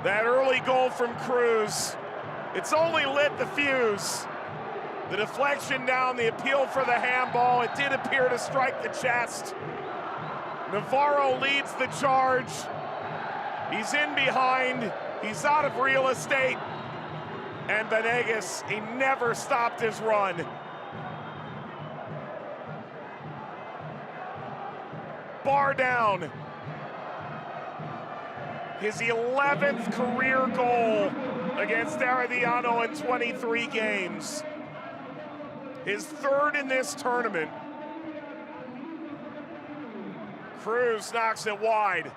Speaker 1: That early goal from Cruz, it's only lit the fuse. The deflection down, the appeal for the handball, it did appear to strike the chest. Navarro leads the charge. He's in behind, he's out of real estate. And Benegas, he never stopped his run. Bar down. His 11th career goal against Herediano in 23 games. His third in this tournament. Cruz knocks it wide.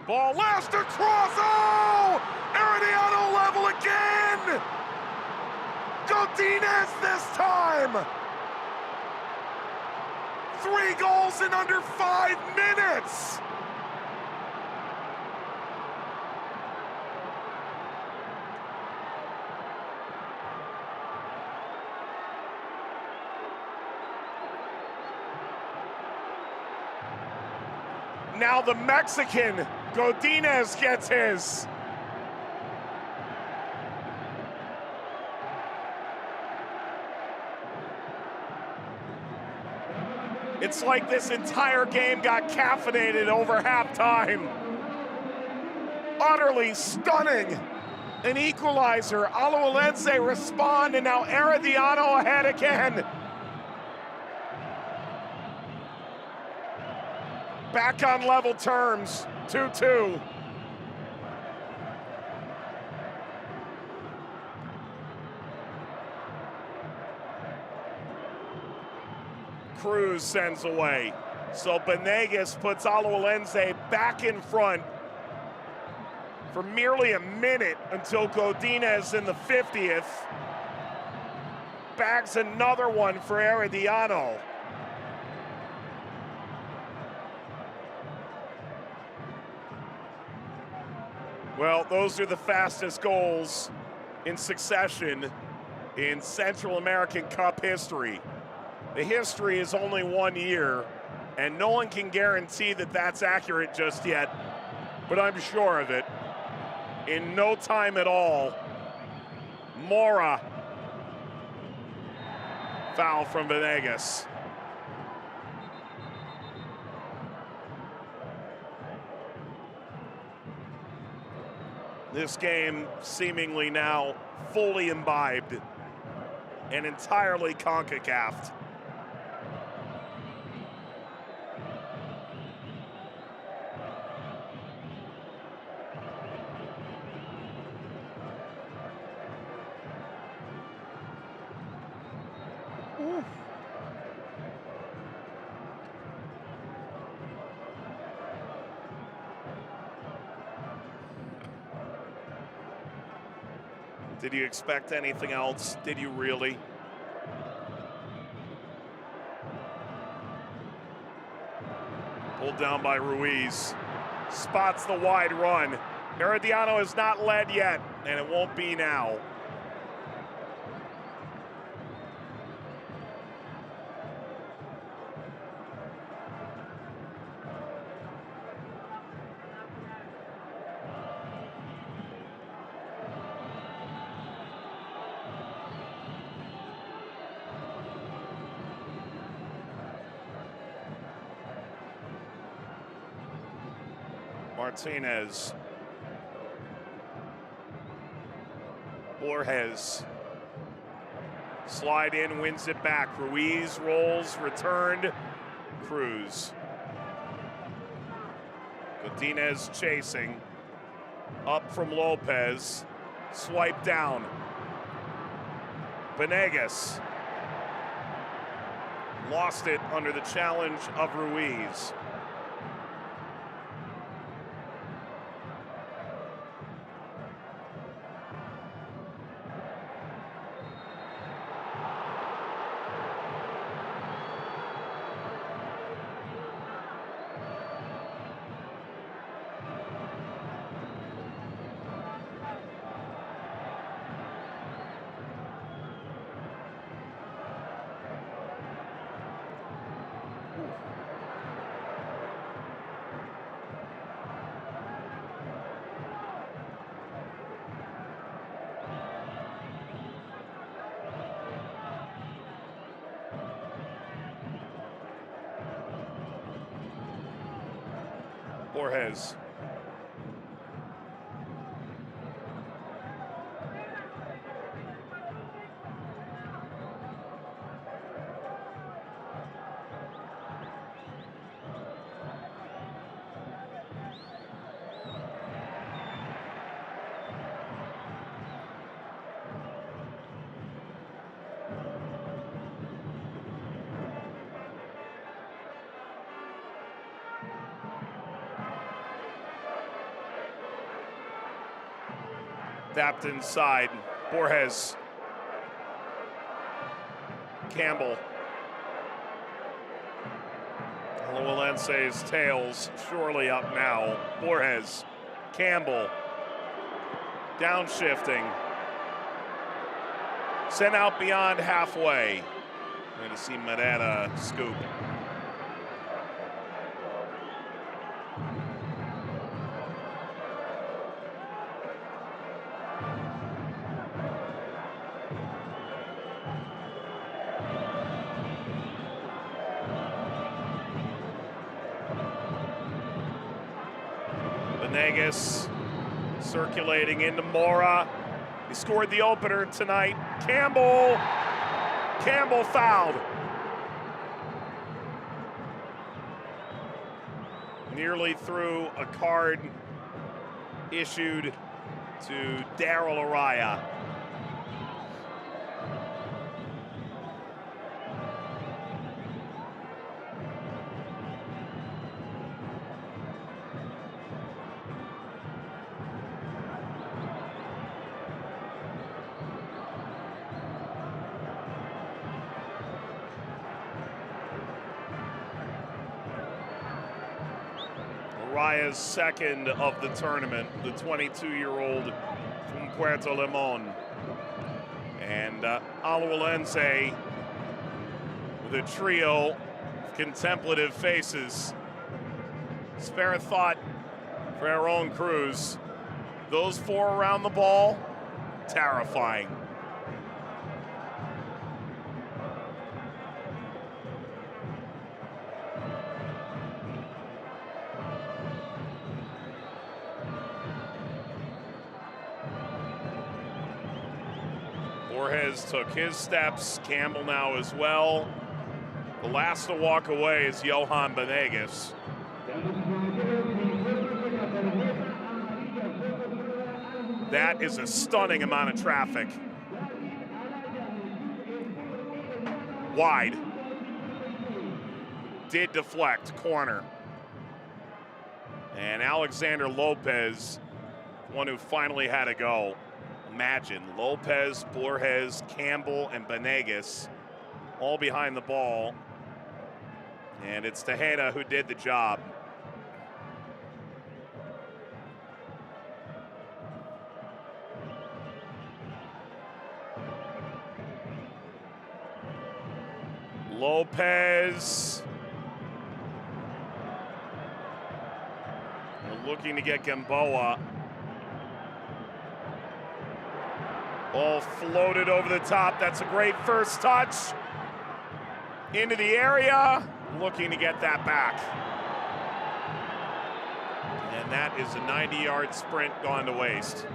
Speaker 1: Ball lashed across, oh! Herediano level again! Godinez this time! 3 goals in under 5 minutes! Now the Mexican Godinez gets his. It's like this entire game got caffeinated over halftime. Utterly stunning. An equalizer. Alajuelense respond, and now Herediano ahead again. Back on level terms, 2-2. Cruz sends away. So Benegas puts Alajuelense back in front for merely a minute until Godinez in the 50th bags another one for Herediano. Well, those are the fastest goals in succession in Central American Cup history. The history is only 1 year, and no one can guarantee that that's accurate just yet, but I'm sure of it. In no time at all, Mora, foul from Venegas. This game seemingly now fully imbibed and entirely CONCACAF. Did you expect anything else? Did you really? Pulled down by Ruiz. Spots the wide run. Herediano is not led yet, and it won't be now. Martinez. Borges. Slide in, wins it back. Ruiz rolls, returned. Cruz. Godinez chasing. Up from Lopez. Swipe down. Venegas. Lost it under the challenge of Ruiz. Borges. Tapped inside. Borges. Campbell. Alajuelense's tails surely up now. Borges. Campbell. Downshifting. Sent out beyond halfway. Going to see Medina scoop. Venegas circulating into Mora. He scored the opener tonight. Campbell fouled. Nearly threw a card issued to Daryl Araya. Araya's second of the tournament, the 22-year-old from Puerto Limon. And Alajuelense with a trio of contemplative faces. Spare a thought for our own crews. Those four around the ball, terrifying. Borges took his steps, Campbell now as well. The last to walk away is Johan Venegas. That is a stunning amount of traffic. Wide. Did deflect, corner. And Alexander Lopez, one who finally had to go. Imagine Lopez, Borges, Campbell, and Venegas all behind the ball. And it's Tejeda who did the job. Lopez. We're looking to get Gamboa. Ball floated over the top. That's a great first touch. Into the area. Looking to get that back. And that is a 90-yard sprint gone to waste.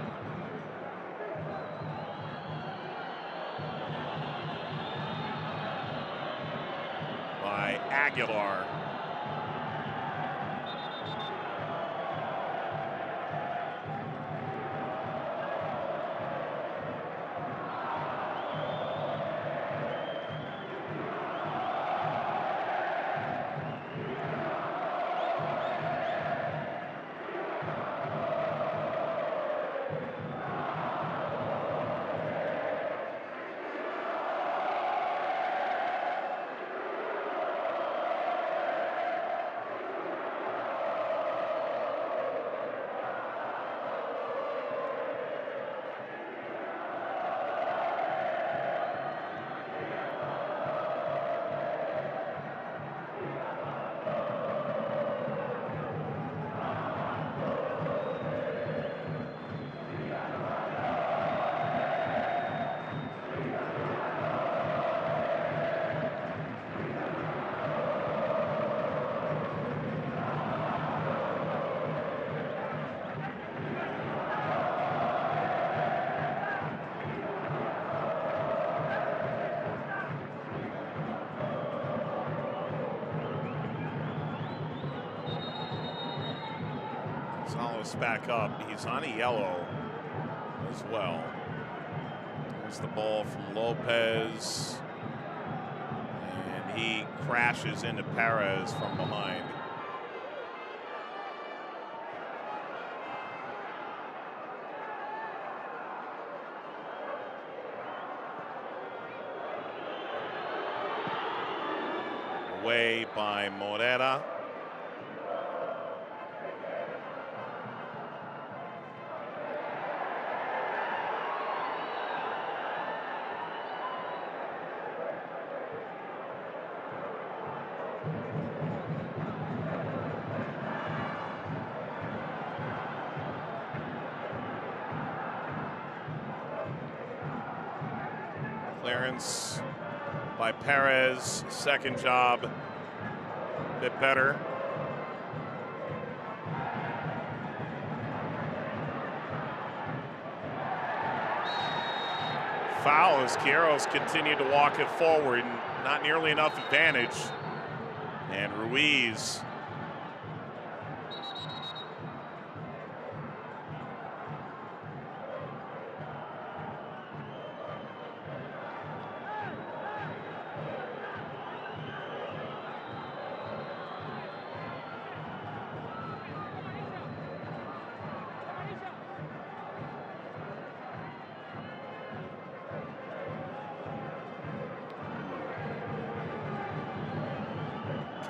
Speaker 1: By Aguilar. Back up. He's on a yellow as well. There's the ball from Lopez. And he crashes into Perez from behind. Away by Morera. Clearance by Perez, second job, a bit better. foul as Queiroz continued to walk it forward. Not nearly enough advantage. And Ruiz.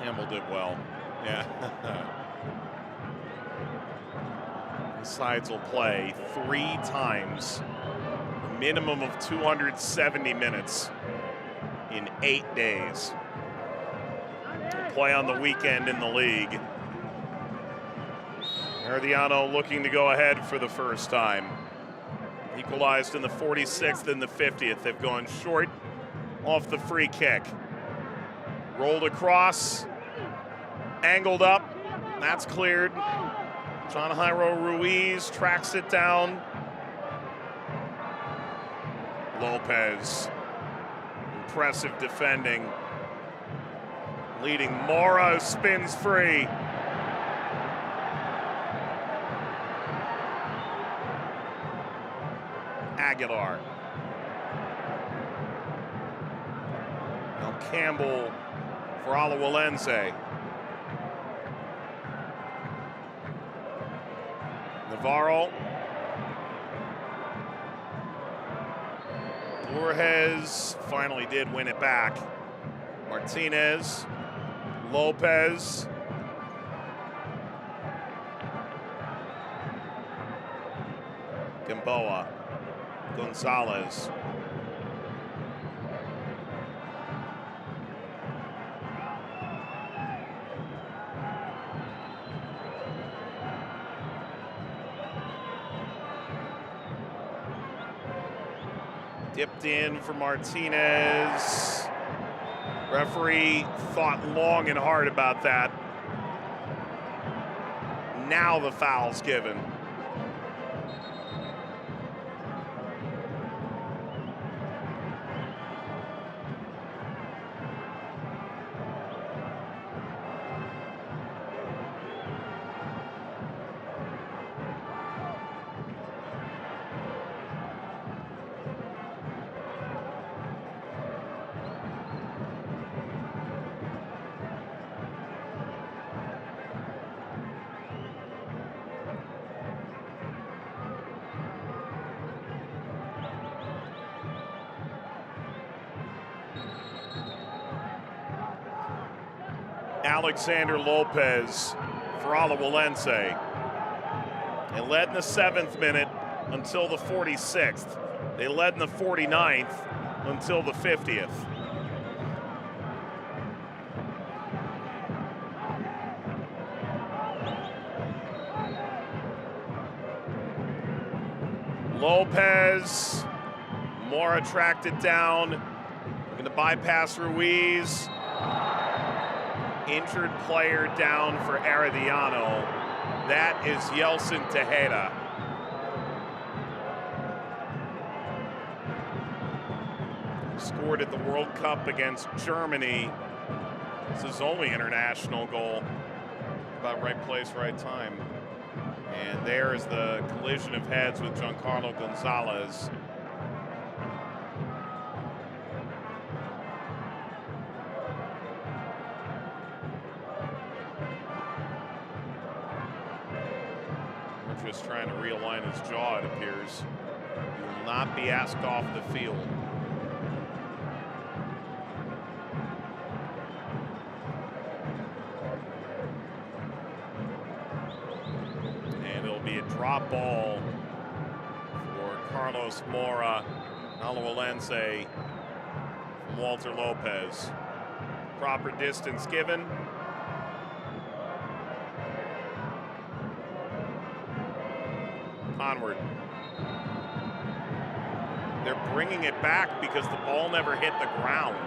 Speaker 1: Campbell did well. Yeah. The sides will play 3 times, a minimum of 270 minutes in 8 days. They'll play on the weekend in the league. Herediano looking to go ahead for the first time. Equalized in the 46th and the 50th. They've gone short off the free kick. Rolled across, angled up, that's cleared. John Jairo Ruiz tracks it down. Lopez, impressive defending. Leading Mora, spins free. Aguilar. Now Campbell for Alajuelense. Navarro. Borges finally did win it back. Martinez. Lopez. Gamboa. Gonzalez. Dipped in for Martinez. Referee thought long and hard about that. Now the foul's given. Alexander Lopez for Alajuelense. They led in the 7th minute until the 46th. They led in the 49th until the 50th. Lopez, Mora tracked it down. Looking to bypass Ruiz. Injured player down for Herediano. That is Yeltsin Tejeda. Scored at the World Cup against Germany. It's his only international goal. About right place, right time. And there's the collision of heads with Giancarlo Gonzalez. Just trying to realign his jaw, it appears. He will not be asked off the field. And it'll be a drop ball for Carlos Mora, Alajuelense, from Walter Lopez. Proper distance given. Onward. They're bringing it back because the ball never hit the ground.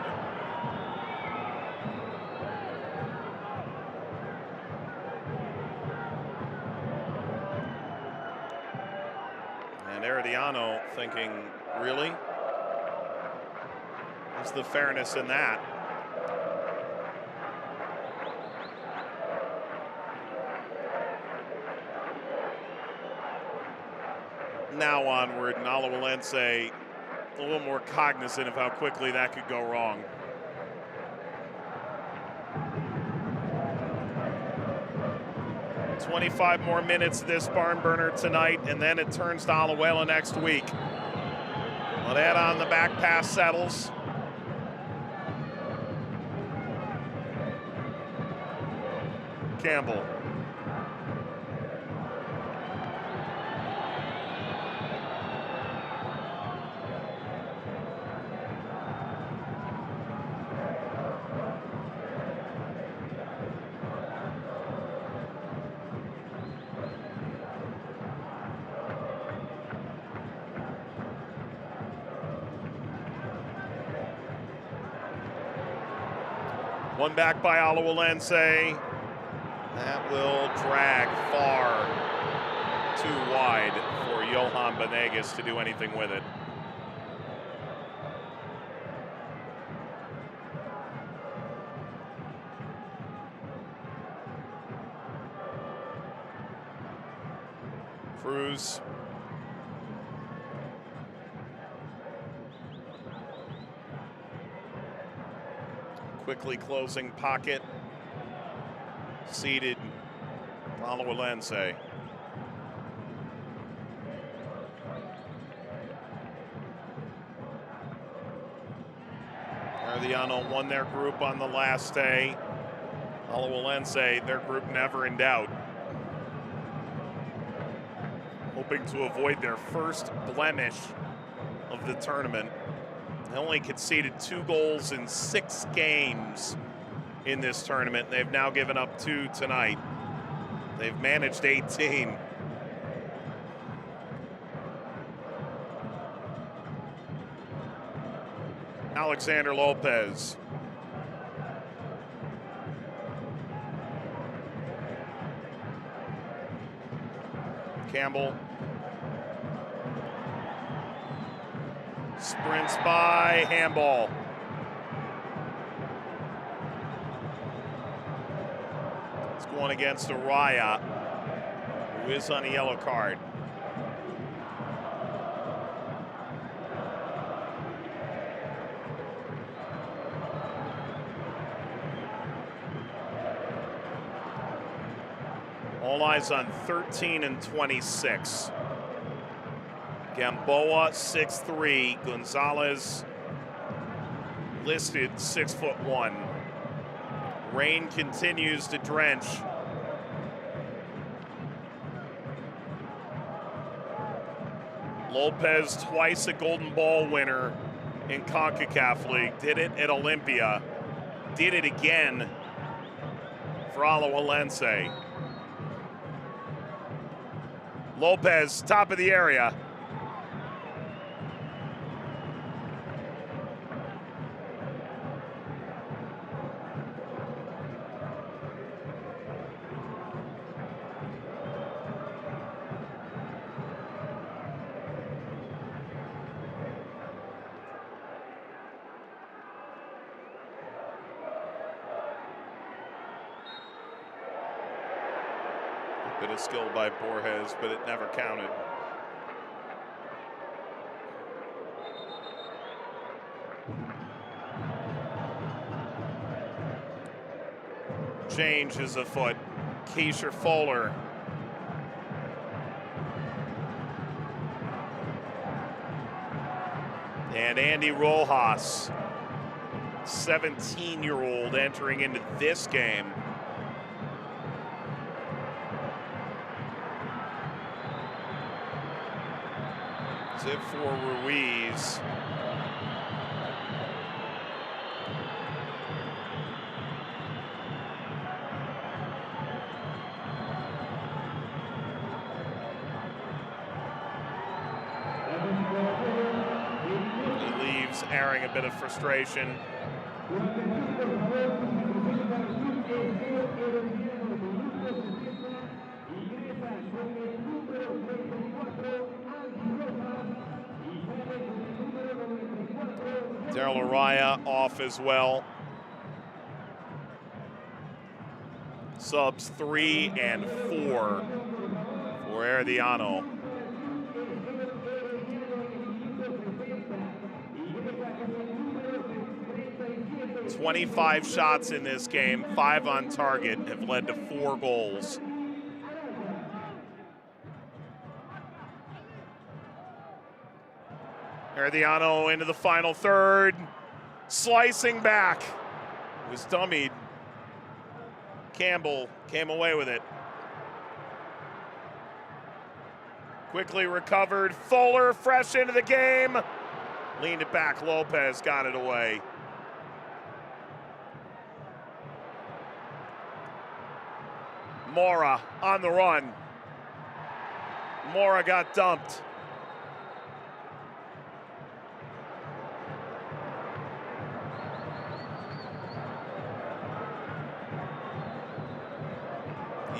Speaker 1: And Herediano thinking, really? Where's the fairness in that? Now onward, and Alajuelense a little more cognizant of how quickly that could go wrong. "25 more minutes of this barn burner tonight, and then it turns to Alajuela next week." Well, that on the back pass settles. Campbell. One back by Alajuelense. That will drag far too wide for Johan Benegas to do anything with it. Cruz. Quickly closing pocket. Seated Alajuelense. Herediano won their group on the last day. Alajuelense, their group never in doubt. Hoping to avoid their first blemish of the tournament. They only conceded 2 goals in 6 games in this tournament. They've now given up 2 tonight. They've managed 18. Alexander Lopez. Campbell. Sprints by, handball. It's going against Araya, who is on a yellow card. All eyes on 13 and 26. Gamboa 6'3", Gonzalez listed 6'1". Rain continues to drench. Lopez, twice a Golden Ball winner in CONCACAF League, did it at Olympia, did it again for Alajuelense. Lopez, top of the area. Bit of skill by Borges, but it never counted. Change is afoot. Keisha Fuller. And Andy Rojas, 17-year-old, entering into this game. It for Ruiz. He leaves airing a bit of frustration. Daryl Araya off as well. Subs 3 and 4 for Herediano. "25 shots in this game, 5 on target, have led to 4 goals. Herediano into the final third, slicing back. It was dummied. Campbell came away with it. Quickly recovered. Fuller fresh into the game. Leaned it back. Lopez got it away. Mora on the run. Mora got dumped.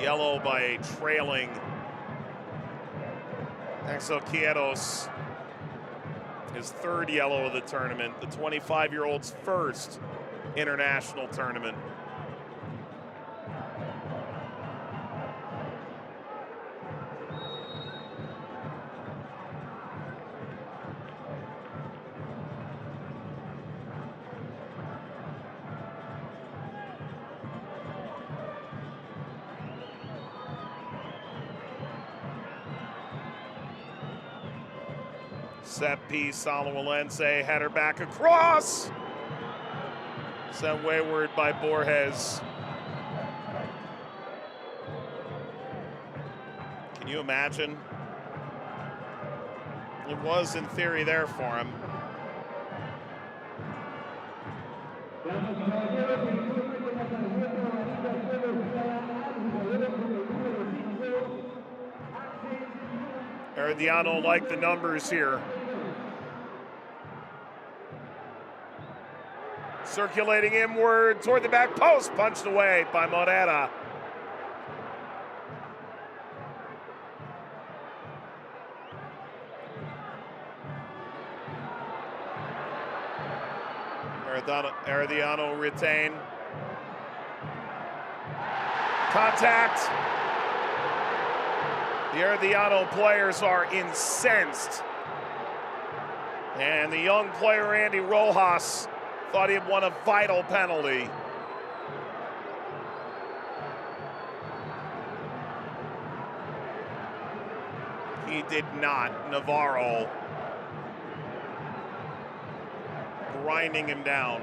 Speaker 1: Yellow by a trailing Axel Quietos. His 3rd yellow of the tournament, the 25-year-old's first international tournament. Set piece, Alajuelense, header back across. Sent wayward by Borges. Can you imagine? It was, in theory, there for him. Herediano like the numbers here. Circulating inward toward the back post, punched away by Morera. Herediano retain. Contact. The Herediano players are incensed. And the young player, Andy Rojas, thought he had won a vital penalty. He did not. Navarro grinding him down.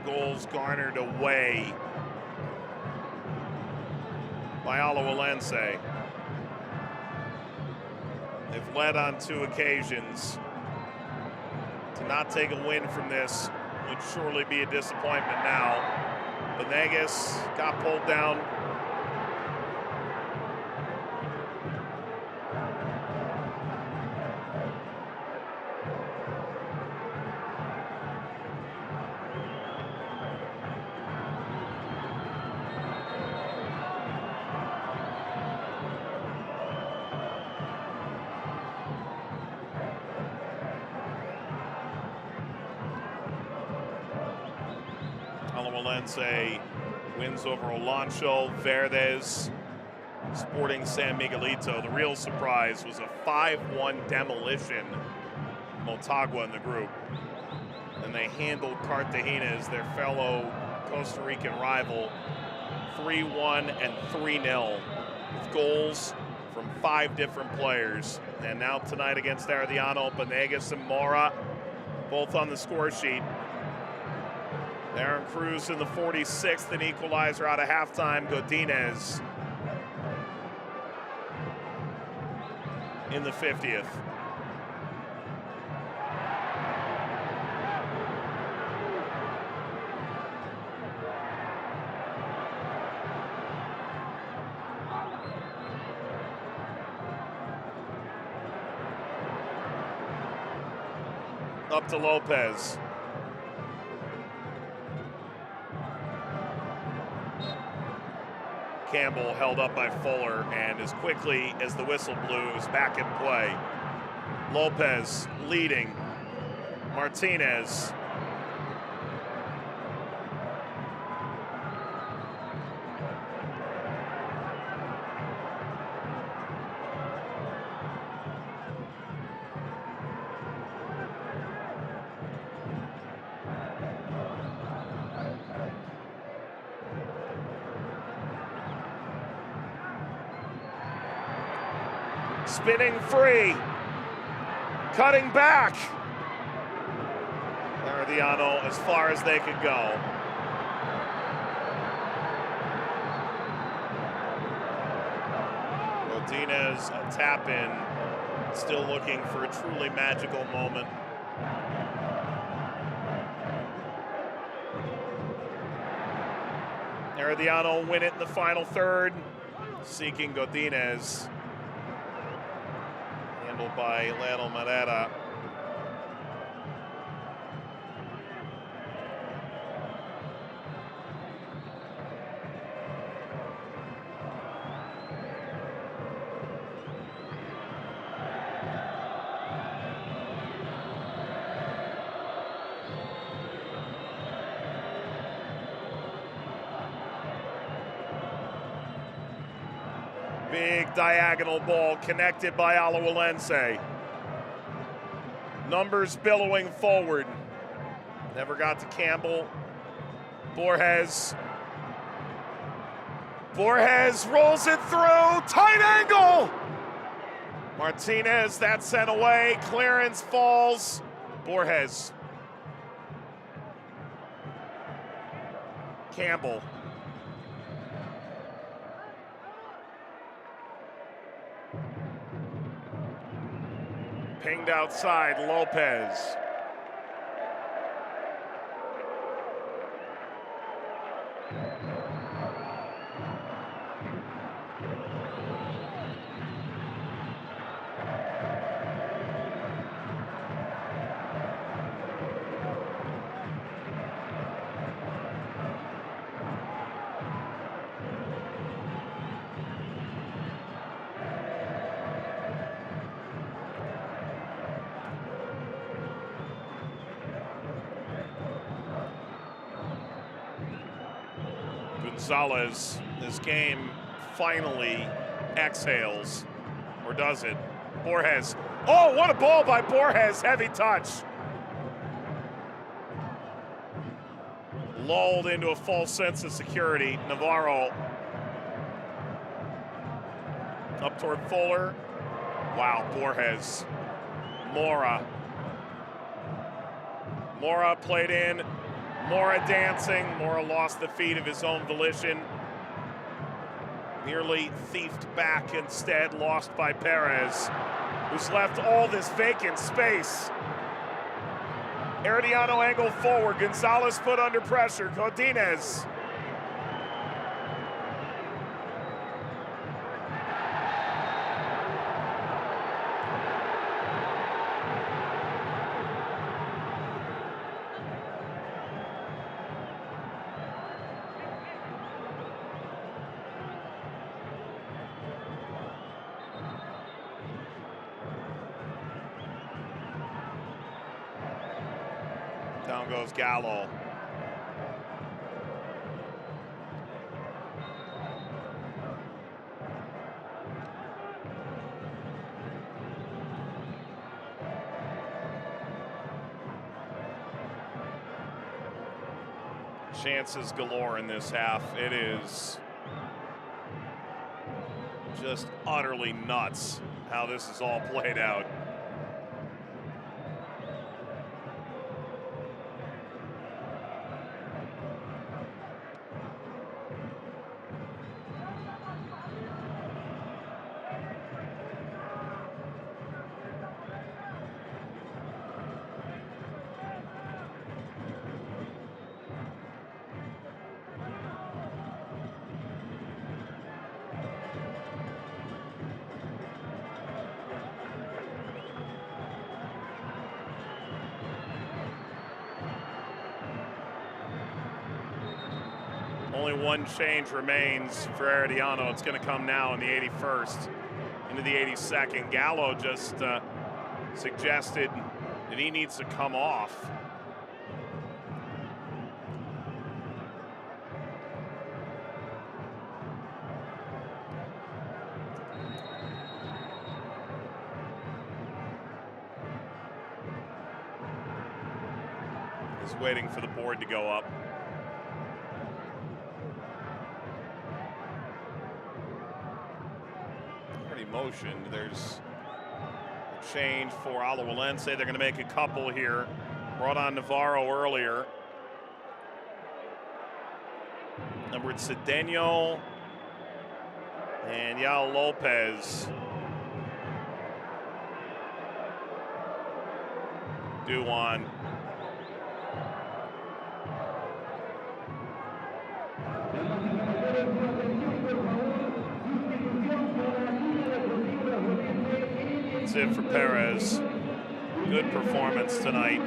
Speaker 1: Goals garnered away by Alajuelense. They've led on 2 occasions. To not take a win from this would surely be a disappointment now. Venegas got pulled down. Alajuelense wins over Olancho, Verdes, Sporting San Miguelito. The real surprise was a 5-1 demolition Motagua in the group. And they handled Cartagena's, their fellow Costa Rican rival, 3-1 and 3-0 with goals from 5 different players. And now tonight against Herediano, Venegas and Mora both on the score sheet. Aaron Cruz in the 46th, an equalizer out of halftime. Godinez in the 50th. Up to Lopez. Campbell held up by Fuller, and as quickly as the whistle blew, is back in play. Lopez leading. Martinez. Spinning free, cutting back. Herediano as far as they could go. Godinez, a tap in, still looking for a truly magical moment. Herediano win it in the final third, seeking Godinez. Handled by Lionel Marrera. Big diagonal ball connected by Alajuelense. Numbers billowing forward. Never got to Campbell. Borges. Borges rolls it through. Tight angle. Martinez, that's sent away. Clearance falls. Borges. Campbell. Pinged outside, Lopez. Gonzalez, this game finally exhales, or does it? Borges. Oh, what a ball by Borges, heavy touch. Lulled into a false sense of security. Navarro up toward Fuller. Wow, Borges. Mora. Mora played in. Mora dancing. Mora lost the feet of his own volition. Nearly thiefed back, instead lost by Perez, who's left all this vacant space. Herediano angle forward. Gonzalez put under pressure. Godinez. Down goes Gallo. Chances galore in this half. It is just utterly nuts how this is all played out. Only one change remains for Herediano. It's going to come now in the 81st into the 82nd. Gallo just suggested that he needs to come off. He's waiting for the board to go up. Already motioned. There's a change for Alajuelense. They're going to make a couple here. Brought on Navarro earlier. Numbered Cedeno and Yao Lopez. Duan. That's it for Perez. Good performance tonight.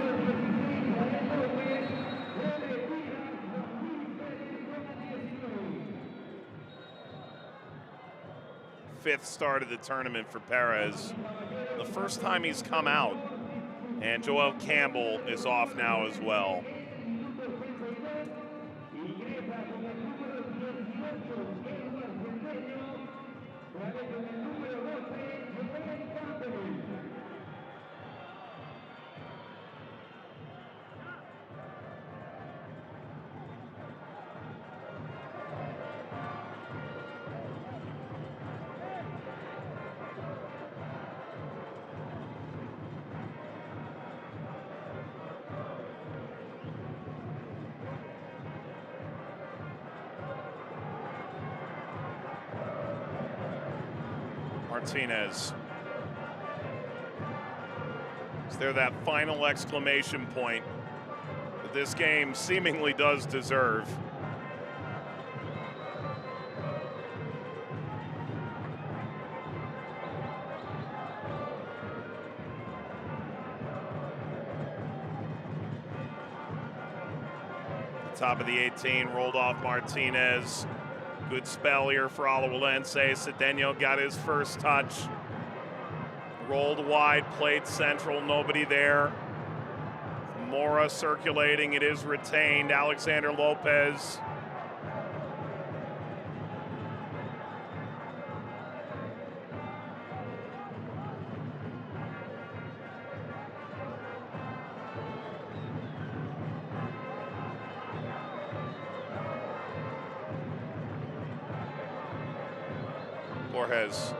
Speaker 1: Fifth start of the tournament for Perez. The first time he's come out. And Joel Campbell is off now as well. Martinez. Is there that final exclamation point that this game seemingly does deserve? Top of the 18, rolled off Martinez. Good spell here for Alajuelense. Cedeno got his first touch. Rolled wide, played central, nobody there. Mora circulating, it is retained. Alexander Lopez. Borges.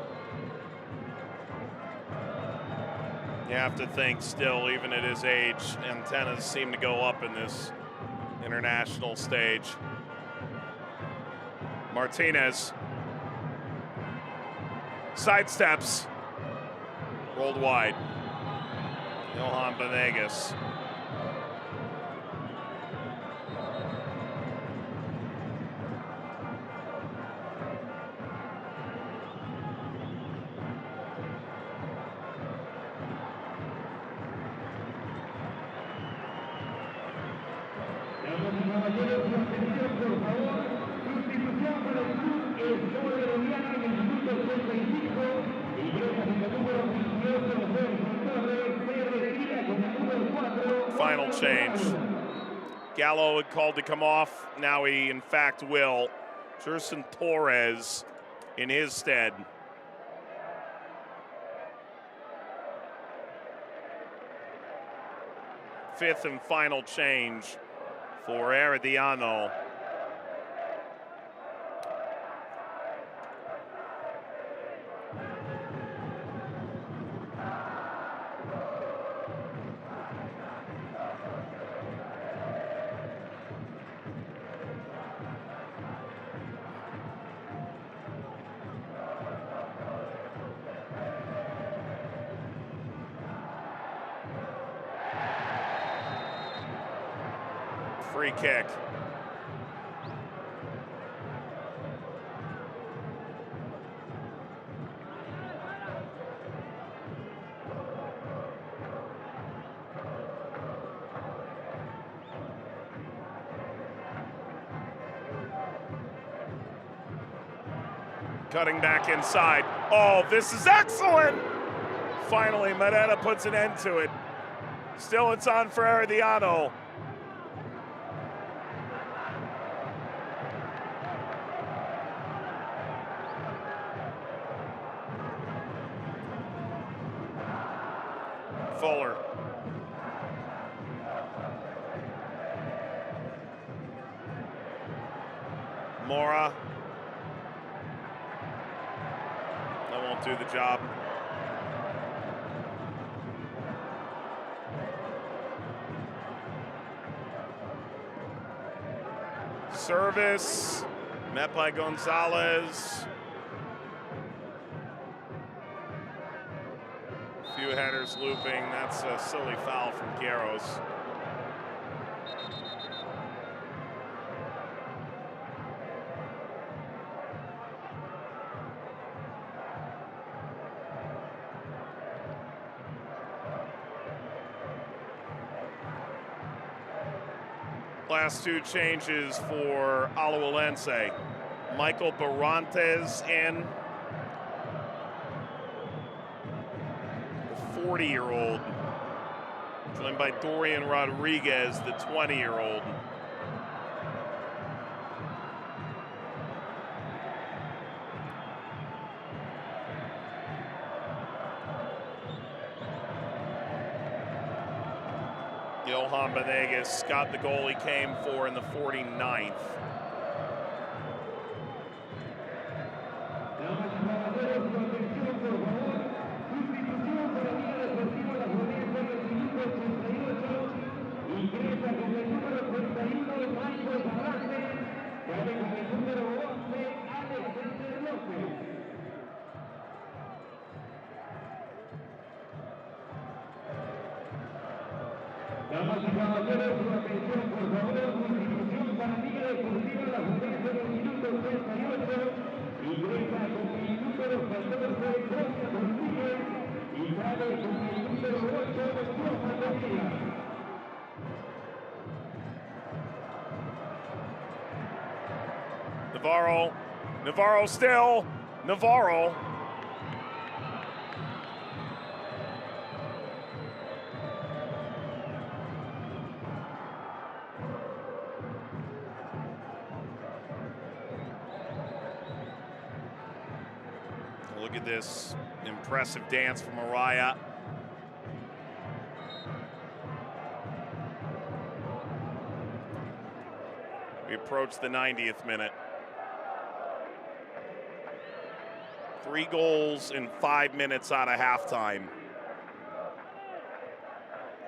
Speaker 1: You have to think still, even at his age, antennas seem to go up in this international stage. Martinez. Sidesteps. Rolled wide. Johan Benegas. Final change. Gallo had called to come off. Now he, in fact, will. Jerson Torres in his stead. Fifth and final change for Herediano. Free kick. Cutting back inside. Oh, this is excellent! Finally, Medetta puts an end to it. Still, it's on for Herediano. Fuller. Mora. That won't do the job. Service. Met by Gonzalez. Few headers looping. That's a silly foul from Garros. Last two changes for Alajuelense. Michael Barantes in. The 40-year-old. Joined by Dorian Rodriguez, the 20-year-old. Johan Benegas got the goal he came for in the 49th.
Speaker 2: Damas y caballeros, su atención, por favor, sustitución para Liga Deportiva Alajuelense en el minuto 38, ingresa con el número 14, José Rodríguez, y sale con el número 8, Estrofa Rodríguez.
Speaker 1: Navarro still, Navarro. Look at this impressive dance from Mariah. We approach the 90th minute. 3 goals in 5 minutes out of halftime.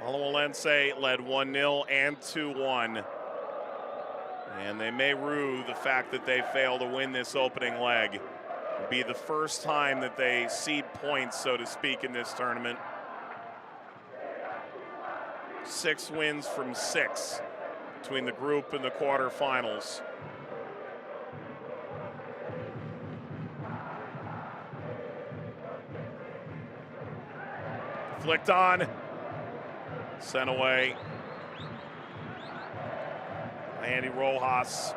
Speaker 1: Alajuelense led 1-0 and 2-1. And they may rue the fact that they failed to win this opening leg. It'll be the first time that they cede points, so to speak, in this tournament. 6 wins from 6 between the group and the quarterfinals. Flicked on, sent away by Andy Rojas.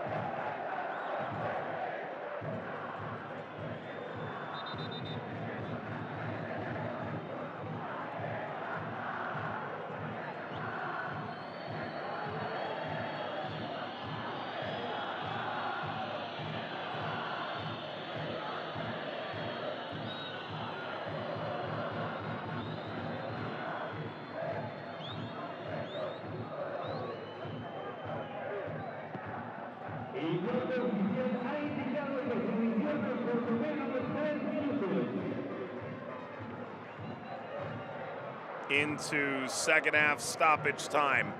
Speaker 1: Into second half stoppage time.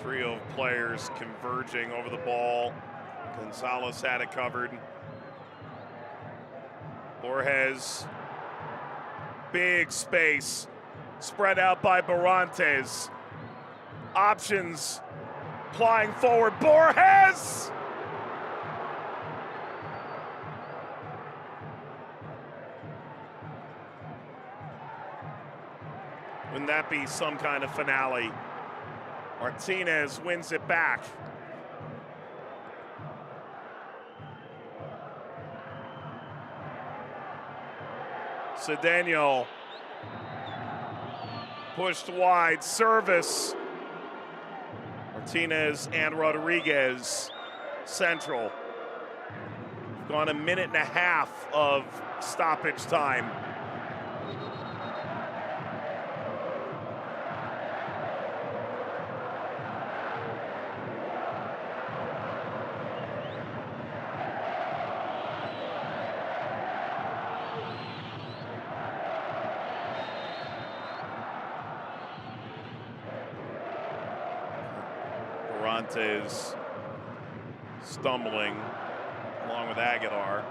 Speaker 1: Trio of players converging over the ball. Gonzalez had it covered. Borges. Big space, spread out by Barantes. Options, flying forward, Borges! that be some kind of finale? Martinez wins it back. Cedeno pushed wide, service. Martinez and Rodriguez, central. Gone a minute and a half of stoppage time. Is stumbling along with Aguilar.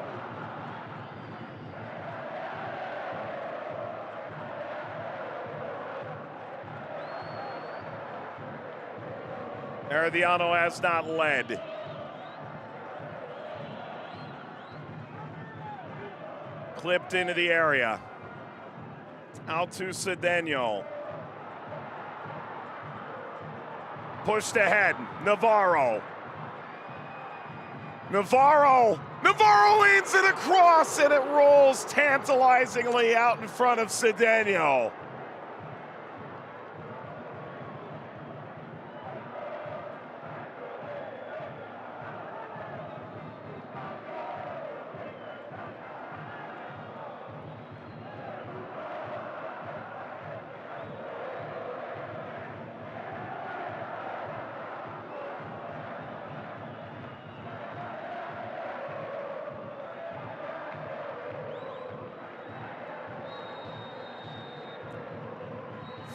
Speaker 1: Herediano has not led. Clipped into the area. Out to Cedeno. Pushed ahead, Navarro leads it across, and it rolls tantalizingly out in front of Cedeno.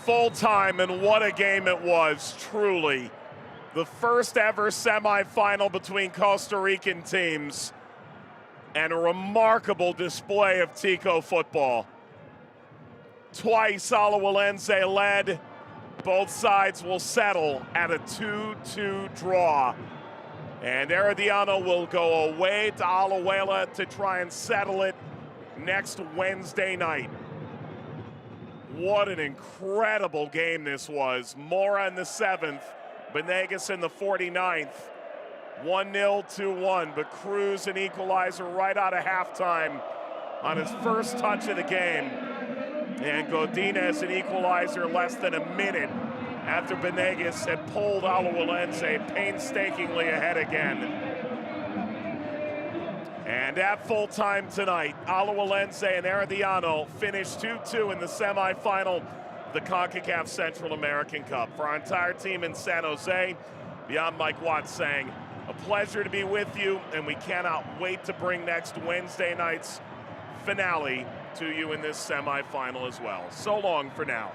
Speaker 1: Full time, and what a game it was, truly. The first ever semifinal between Costa Rican teams, and a remarkable display of Tico football. Twice Alajuelense led. Both sides will settle at a 2-2 draw. And Herediano will go away to Alajuela to try and settle it next Wednesday night. What an incredible game this was. Mora in the 7th, Benegas in the 49th. 1-0, 2-1, but Cruz an equalizer right out of halftime on his first touch of the game. And Godinez an equalizer less than a minute after Benegas had pulled Alajuelense painstakingly ahead again. And at full time tonight, Alajuelense and Herediano finished 2-2 in the semifinal of the CONCACAF Central American Cup. For our entire team in San Jose, beyond Mike Watts saying, a pleasure to be with you, and we cannot wait to bring next Wednesday night's finale to you in this semifinal as well. So long for now.